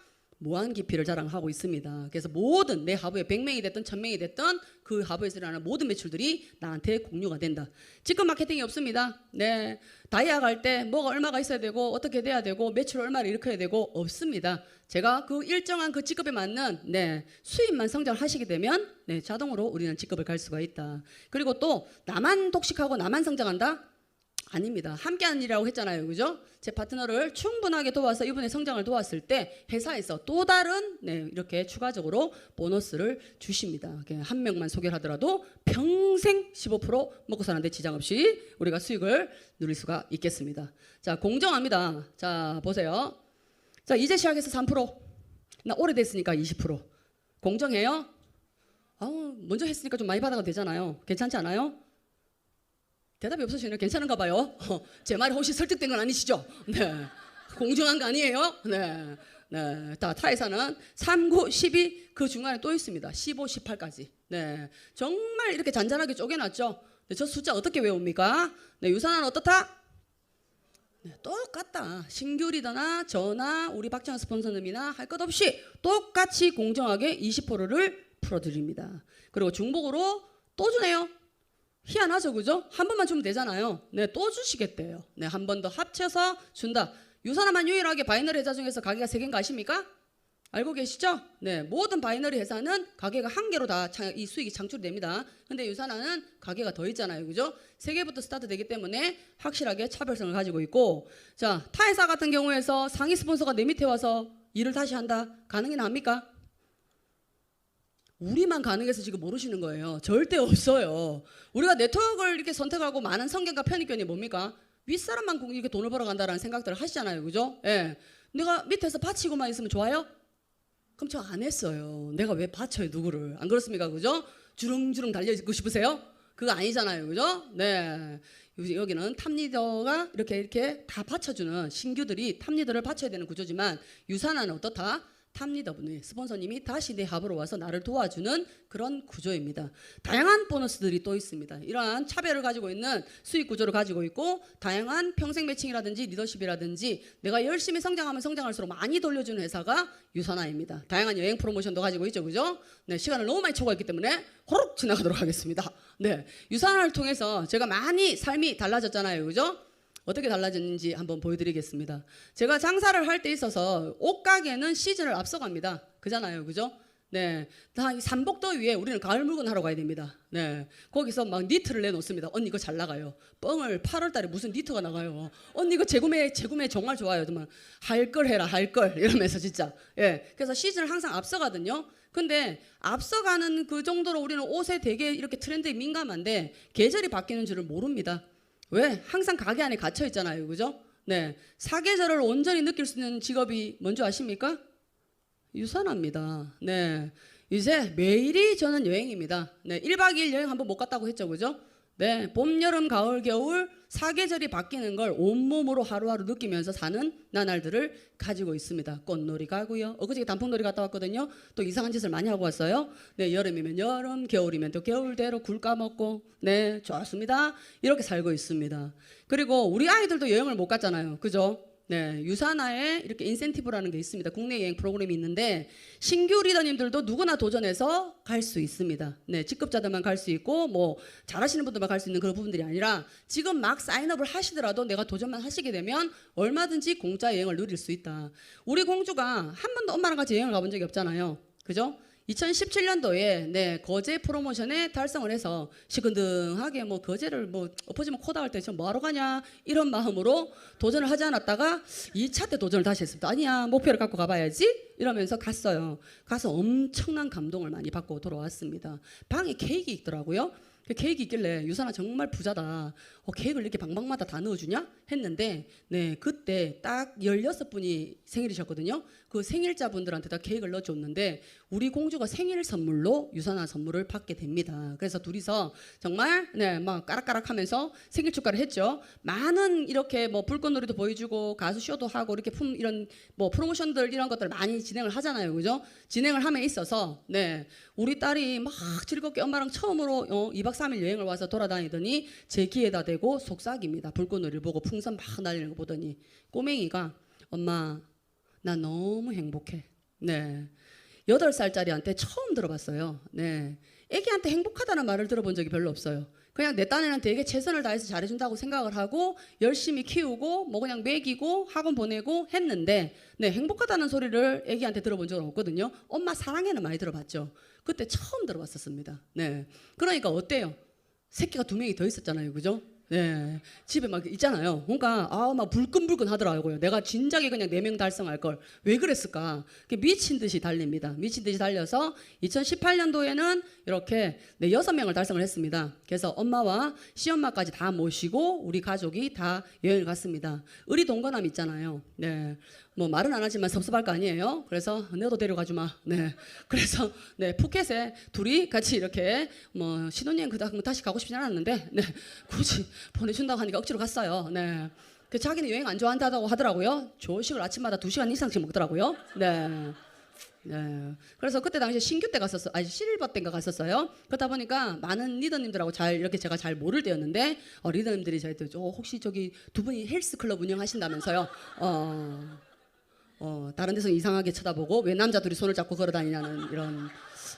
무한 기피를 자랑하고 있습니다. 그래서 모든 내 하부에 100명이 됐든 1000명이 됐든 그 하부에서 일어나는 모든 매출들이 나한테 공유가 된다. 직급 마케팅이 없습니다. 네, 다이아 갈 때 뭐가 얼마가 있어야 되고 어떻게 돼야 되고 매출 얼마를 일으켜야 되고 없습니다. 제가 그 일정한 그 직급에 맞는 네, 수입만 성장하시게 되면 네, 자동으로 우리는 직급을 갈 수가 있다. 그리고 또 나만 독식하고 나만 성장한다? 아닙니다. 함께하는 일이라고 했잖아요, 그죠? 제 파트너를 충분하게 도와서 이분의 성장을 도왔을 때 회사에서 또 다른 네, 이렇게 추가적으로 보너스를 주십니다. 한 명만 소개를 하더라도 평생 15% 먹고 사는데 지장 없이 우리가 수익을 누릴 수가 있겠습니다. 자, 공정합니다. 자, 보세요. 자, 이제 시작해서 3%. 나 오래됐으니까 20%. 공정해요? 먼저 했으니까 좀 많이 받아가도 되잖아요. 괜찮지 않아요? 대답이 없으시네요. 괜찮은가 봐요. 제 말이 혹시 설득된 건 아니시죠? 네. 공정한 거 아니에요? 네. 네. 타회사는 3, 9, 12 그 중간에 또 있습니다. 15, 18까지. 네. 정말 이렇게 잔잔하게 쪼개놨죠? 네, 저 숫자 어떻게 외웁니까? 네. 유산은 어떻다? 네, 똑같다. 신규 리더나 저나 우리 박정환 스폰서님이나 할 것 없이 똑같이 공정하게 20%를 풀어드립니다. 그리고 중복으로 또 주네요. 희한하죠, 그죠? 한 번만 주면 되잖아요. 네, 또 주시겠대요. 네, 한 번 더 합쳐서 준다. 유산화만 유일하게 바이너리 회사 중에서 가게가 3개인 거 아십니까? 알고 계시죠? 네, 모든 바이너리 회사는 가게가 1개로 다 이 수익이 창출됩니다. 근데 유산화는 가게가 더 있잖아요, 그죠? 3개부터 스타트 되기 때문에 확실하게 차별성을 가지고 있고, 자, 타 회사 같은 경우에서 상위 스폰서가 내 밑에 와서 일을 다시 한다. 가능이나 합니까? 우리만 가능해서 지금 모르시는 거예요. 절대 없어요. 우리가 네트워크를 이렇게 선택하고 많은 성견과 편익견이 뭡니까? 윗사람만 이렇게 돈을 벌어간다라는 생각들을 하시잖아요, 그죠? 예. 내가 밑에서 바치고만 있으면 좋아요? 그럼 저 안 했어요. 내가 왜 바쳐요, 누구를? 안 그렇습니까, 그죠? 주릉주릉 달려있고 싶으세요? 그거 아니잖아요, 그죠? 네. 여기는 탑리더가 이렇게 다 받쳐주는 신규들이 탑리더를 받쳐야 되는 구조지만 유산화는 어떻다? 탑리더분이 스폰서님이 다시 내 합으로 와서 나를 도와주는 그런 구조입니다. 다양한 보너스들이 또 있습니다. 이러한 차별을 가지고 있는 수익 구조를 가지고 있고 다양한 평생 매칭이라든지 리더십이라든지 내가 열심히 성장하면 성장할수록 많이 돌려주는 회사가 유산화입니다. 다양한 여행 프로모션도 가지고 있죠, 그죠? 네, 시간을 너무 많이 초과했기 때문에 호록 지나가도록 하겠습니다. 네, 유산화를 통해서 제가 많이 삶이 달라졌잖아요, 그죠? 어떻게 달라졌는지 한번 보여드리겠습니다. 제가 장사를 할 때 있어서 옷가게는 시즌을 앞서갑니다. 그잖아요, 그죠? 네, 다 삼복더위에 우리는 가을 물건 하러 가야 됩니다. 네, 거기서 막 니트를 내놓습니다. 언니 이거 잘 나가요. 뻥을 8월달에 무슨 니트가 나가요. 언니 이거 재구매 정말 좋아요. 정말 할 걸 해라, 할 걸 이러면서 진짜. 예, 그래서 시즌을 항상 앞서가거든요. 근데 앞서가는 그 정도로 우리는 옷에 되게 이렇게 트렌드에 민감한데 계절이 바뀌는 줄을 모릅니다. 왜? 항상 가게 안에 갇혀 있잖아요, 그죠? 네, 사계절을 온전히 느낄 수 있는 직업이 뭔지 아십니까? 유산화입니다. 네, 이제 매일이 저는 여행입니다. 네, 1박 2일 여행 한번 못 갔다고 했죠, 그죠? 네, 봄, 여름, 가을, 겨울 사계절이 바뀌는 걸 온몸으로 하루하루 느끼면서 사는 나날들을 가지고 있습니다. 꽃놀이 가고요. 엊그저께 단풍놀이 갔다 왔거든요. 또 이상한 짓을 많이 하고 왔어요. 네, 여름이면 여름, 겨울이면 또 겨울대로 굴 까먹고, 네, 좋습니다. 이렇게 살고 있습니다. 그리고 우리 아이들도 여행을 못 갔잖아요. 그죠? 네, 유산화에 이렇게 인센티브라는 게 있습니다. 국내 여행 프로그램이 있는데 신규 리더님들도 누구나 도전해서 갈 수 있습니다. 네, 직급자들만 갈 수 있고 뭐 잘하시는 분들만 갈 수 있는 그런 부분들이 아니라 지금 막 사인업을 하시더라도 내가 도전만 하시게 되면 얼마든지 공짜 여행을 누릴 수 있다. 우리 공주가 한 번도 엄마랑 같이 여행을 가본 적이 없잖아요. 그죠? 2017년도에 네, 거제 프로모션에 달성을 해서 시큰둥하게 뭐 거제를 뭐 엎어지면 코다 할 때 저 뭐하러 가냐 이런 마음으로 도전을 하지 않았다가 2차 때 도전을 다시 했습니다. 아니야, 목표를 갖고 가봐야지 이러면서 갔어요. 가서 엄청난 감동을 많이 받고 돌아왔습니다. 방에 케이크 있더라고요. 그 케이크 있길래 유산아 정말 부자다. 케이크를 이렇게 방방마다 다 넣어주냐? 했는데 네, 그때 딱 16분이 생일이셨거든요. 그 생일자분들한테 다 케이크를 넣어줬는데 우리 공주가 생일 선물로 유산화 선물을 받게 됩니다. 그래서 둘이서 정말 네, 막 까락까락하면서 생일 축하를 했죠. 많은 이렇게 뭐 불꽃놀이도 보여주고 가수 쇼도 하고 이렇게 이런 뭐 프로모션들 이런 것들 많이 진행을 하잖아요, 그죠? 진행을 함에 있어서 네, 우리 딸이 막 즐겁게 엄마랑 처음으로 2박 3일 여행을 와서 돌아다니더니 제 귀에다 대고 속삭입니다. 불꽃놀이를 보고 풍선 막 날리는 거 보더니 꼬맹이가 엄마 나 너무 행복해. 네. 8살짜리한테 처음 들어봤어요. 네. 애기한테 행복하다는 말을 들어본 적이 별로 없어요. 그냥 내 딴에는 되게 최선을 다해서 잘해준다고 생각을 하고 열심히 키우고 뭐 그냥 먹이고 학원 보내고 했는데 네, 행복하다는 소리를 애기한테 들어본 적은 없거든요. 엄마 사랑해는 많이 들어봤죠. 그때 처음 들어봤었습니다. 네. 그러니까 어때요? 새끼가 2명이 더 있었잖아요. 그죠? 네, 집에 막 있잖아요. 그러니까 막 불끈불끈 하더라고요. 내가 진작에 그냥 4명 달성할 걸 왜 그랬을까? 미친 듯이 달립니다. 미친 듯이 달려서 2018년도에는 이렇게 6명을 달성을 했습니다. 그래서 엄마와 시엄마까지 다 모시고 우리 가족이 다 여행을 갔습니다. 의리동거남 있잖아요. 네, 뭐 말은 안 하지만 섭섭할 거 아니에요. 그래서 너도 데려가 주마. 네, 그래서 네, 푸켓에 둘이 같이 이렇게 뭐 신혼여행 다시 가고 싶진 않았는데 네, 굳이 보내준다고 하니까 억지로 갔어요. 네. 그 자기는 여행 안 좋아한다고 하더라고요. 조식을 아침마다 2시간 이상씩 먹더라고요. 네. 네. 그래서 그때 당시에 신규 때 갔었어요. 아니 실버 때인가 갔었어요. 그러다 보니까 많은 리더님들하고 잘 이렇게 제가 잘 모를 때였는데 리더님들이 저한테 혹시 저기 두 분이 헬스 클럽 운영하신다면서요. 다른 데서 이상하게 쳐다보고 왜 남자 둘이 손을 잡고 걸어다니냐는 이런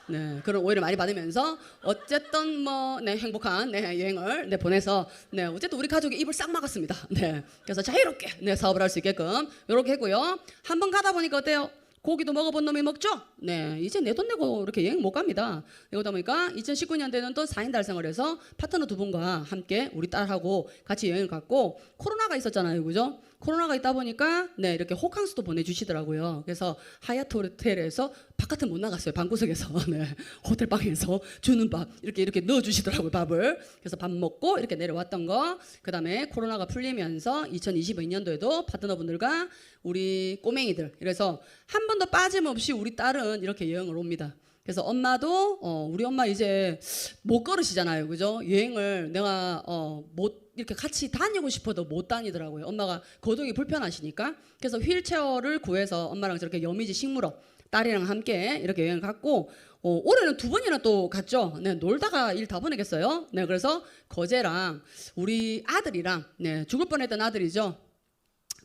네, 그런 오해를 많이 받으면서 어쨌든 뭐 네, 행복한 네, 여행을 네, 보내서 네, 어쨌든 우리 가족이 입을 싹 막았습니다. 네, 그래서 자유롭게 네, 사업을 할 수 있게끔 이렇게 했고요. 한번 가다 보니까 어때요? 고기도 먹어본 놈이 먹죠? 네, 이제 내 돈 내고 이렇게 여행 못 갑니다. 이러다 보니까 2019년대는 또 4인 달성을 해서 파트너 2분과 함께 우리 딸하고 같이 여행을 갔고 코로나가 있었잖아요, 그죠? 코로나가 있다 보니까 네, 이렇게 호캉스도 보내주시더라고요. 그래서 하얏트 호텔에서 바깥은 못 나갔어요. 방구석에서 네, 호텔 방에서 주는 밥 이렇게 넣어주시더라고요. 밥을. 그래서 밥 먹고 이렇게 내려왔던 거. 그다음에 코로나가 풀리면서 2022년도에도 파트너분들과 우리 꼬맹이들 그래서 한 번도 빠짐없이 우리 딸은 이렇게 여행을 옵니다. 그래서 엄마도 우리 엄마 이제 못 걸으시잖아요, 그죠? 여행을 내가 못 이렇게 같이 다니고 싶어도 못 다니더라고요. 엄마가 거동이 불편하시니까. 그래서 휠체어를 구해서 엄마랑 저렇게 여미지 식물원 딸이랑 함께 이렇게 여행을 갔고 올해는 2번이나 또 갔죠. 네, 놀다가 일 다 보내겠어요. 네, 그래서 거제랑 우리 아들이랑 네, 죽을 뻔했던 아들이죠.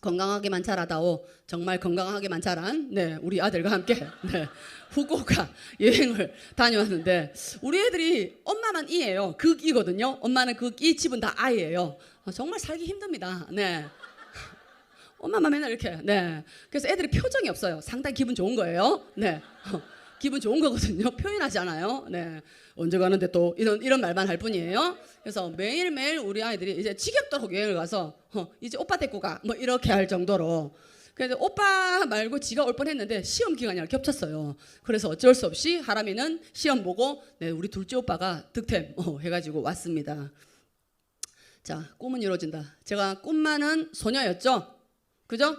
건강하게만 자라다오. 정말 건강하게만 자란 네, 우리 아들과 함께 네, 후쿠오카 여행을 다녀왔는데 우리 애들이 엄마만 이예요. 극이거든요. 엄마는 극, 이 집은 다 아이예요. 정말 살기 힘듭니다. 네. 엄마만 맨날 이렇게. 네. 그래서 애들이 표정이 없어요. 상당히 기분 좋은 거예요. 네. 기분 좋은 거거든요. 표현하지 않아요. 네. 언제 가는데 또 이런 말만 할 뿐이에요. 그래서 매일매일 우리 아이들이 이제 지겹도록 여행을 가서 이제 오빠 데리고 가 뭐 이렇게 할 정도로. 그래서 오빠 말고 지가 올 뻔했는데 시험 기간이랑 겹쳤어요. 그래서 어쩔 수 없이 하람이는 시험 보고 네, 우리 둘째 오빠가 득템 해가지고 왔습니다. 자, 꿈은 이루어진다. 제가 꿈만은 소녀였죠. 그죠?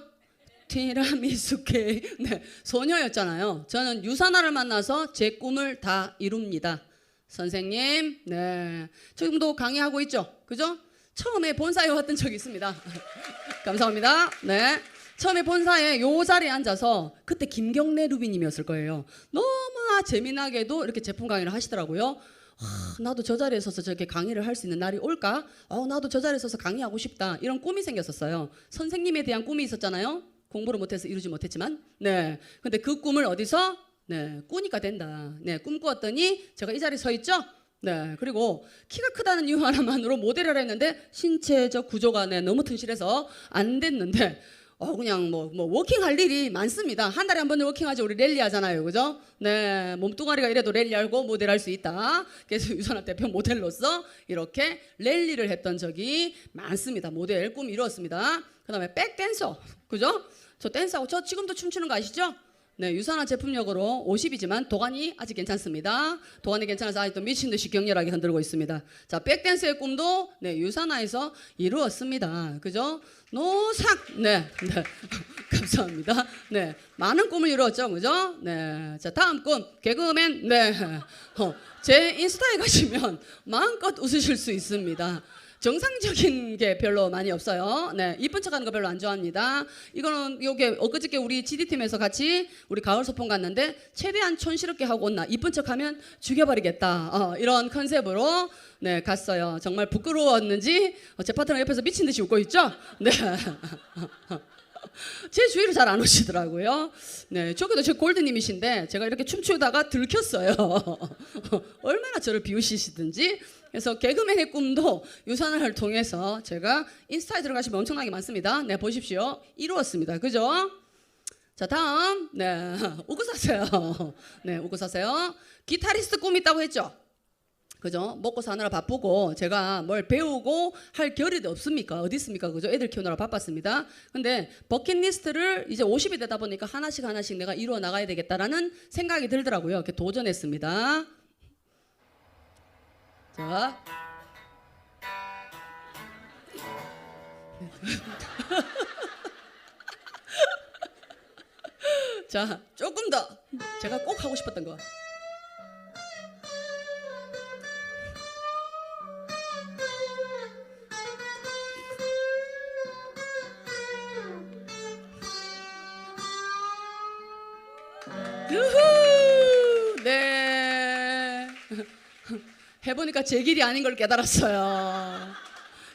티라미수 케이크. 네, 소녀였잖아요. 저는 유산화를 만나서 제 꿈을 다 이룹니다. 선생님. 네. 지금도 강의하고 있죠. 그죠? 처음에 본사에 왔던 적이 있습니다. 감사합니다. 네. 처음에 본사에 요 자리에 앉아서 그때 김경래 루비님이었을 거예요. 너무나 재미나게도 이렇게 제품 강의를 하시더라고요. 나도 저 자리에 서서 저렇게 강의를 할 수 있는 날이 올까? 나도 저 자리에 서서 강의하고 싶다. 이런 꿈이 생겼었어요. 선생님에 대한 꿈이 있었잖아요. 공부를 못해서 이루지 못했지만. 네. 근데 그 꿈을 어디서? 네. 꾸니까 된다. 네. 꿈꾸었더니 제가 이 자리에 서 있죠? 네. 그리고 키가 크다는 이유 하나만으로 모델을 했는데 신체적 구조가 너무 튼실해서 안 됐는데 그냥 뭐 워킹할 일이 많습니다. 한 달에 한 번은 워킹하죠. 우리 랠리 하잖아요. 그죠? 네. 몸뚱아리가 이래도 랠리하고 모델할 수 있다. 그래서 유선아 대표 모델로서 이렇게 랠리를 했던 적이 많습니다. 모델 꿈 이루었습니다. 그 다음에 백댄서. 그죠? 저 댄스하고 저 지금도 춤추는 거 아시죠? 네, 유산화 제품력으로 50이지만 도관이 아직 괜찮습니다. 도관이 괜찮아서 아직도 미친 듯이 격렬하게 흔들고 있습니다. 자, 백댄스의 꿈도 유산화에서 이루었습니다. 그죠? 노상, 네. 감사합니다. 네, 많은 꿈을 이루었죠, 그죠? 네, 자, 다음 꿈 개그맨. 네, 제 인스타에 가시면 마음껏 웃으실 수 있습니다. 정상적인 게 별로 많이 없어요. 네, 이쁜 척하는 거 별로 안 좋아합니다. 이거는 요게 엊그저께 우리 GD팀에서 같이 우리 가을 소풍 갔는데 최대한 촌스럽게 하고 온나 이쁜 척하면 죽여버리겠다. 이런 컨셉으로 네 갔어요. 정말 부끄러웠는지 제 파트너 옆에서 미친 듯이 웃고 있죠. 네. 제 주위로 잘 안 오시더라고요. 네, 저기도 제 골드님이신데 제가 이렇게 춤추다가 들켰어요. 얼마나 저를 비웃으시든지. 그래서 개그맨의 꿈도 유산화를 통해서 제가 인스타에 들어가시면 엄청나게 많습니다. 네, 보십시오. 이루었습니다. 그죠? 자, 다음. 네, 웃고 사세요. 네, 웃고 사세요. 기타리스트 꿈 있다고 했죠? 그죠? 먹고 사느라 바쁘고 제가 뭘 배우고 할 겨를이 없습니까? 어디 있습니까? 그죠? 애들 키우느라 바빴습니다. 근데 버킷리스트를 이제 50이 되다 보니까 하나씩 내가 이루어 나가야 되겠다라는 생각이 들더라고요. 이렇게 도전했습니다. 자. 자, 조금 더 제가 꼭 하고 싶었던 거. 유후! 네. 해보니까 제 길이 아닌 걸 깨달았어요.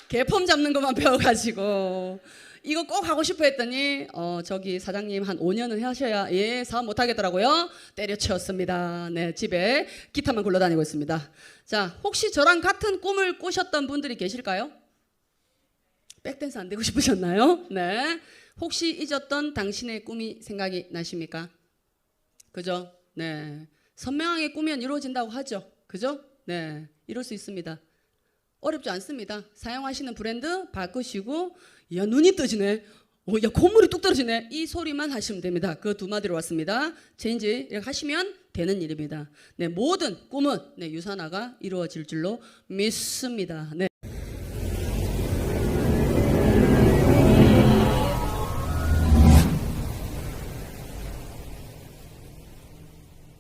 개폼 잡는 것만 배워가지고 이거 꼭 하고 싶어 했더니 저기 사장님 한 5년은 하셔야 사업 못 하겠더라고요. 때려치웠습니다. 네, 집에 기타만 굴러다니고 있습니다. 자, 혹시 저랑 같은 꿈을 꾸셨던 분들이 계실까요? 백댄스 안 되고 싶으셨나요? 네. 혹시 잊었던 당신의 꿈이 생각이 나십니까? 그죠? 네. 선명하게 꾸면 이루어진다고 하죠. 그죠? 네. 이룰 수 있습니다. 어렵지 않습니다. 사용하시는 브랜드 바꾸시고, 야, 눈이 떠지네. 야, 콧물이 뚝 떨어지네. 이 소리만 하시면 됩니다. 그 두 마디로 왔습니다. 체인지 이렇게 하시면 되는 일입니다. 네, 모든 꿈은 유산화가 이루어질 줄로 믿습니다. 네.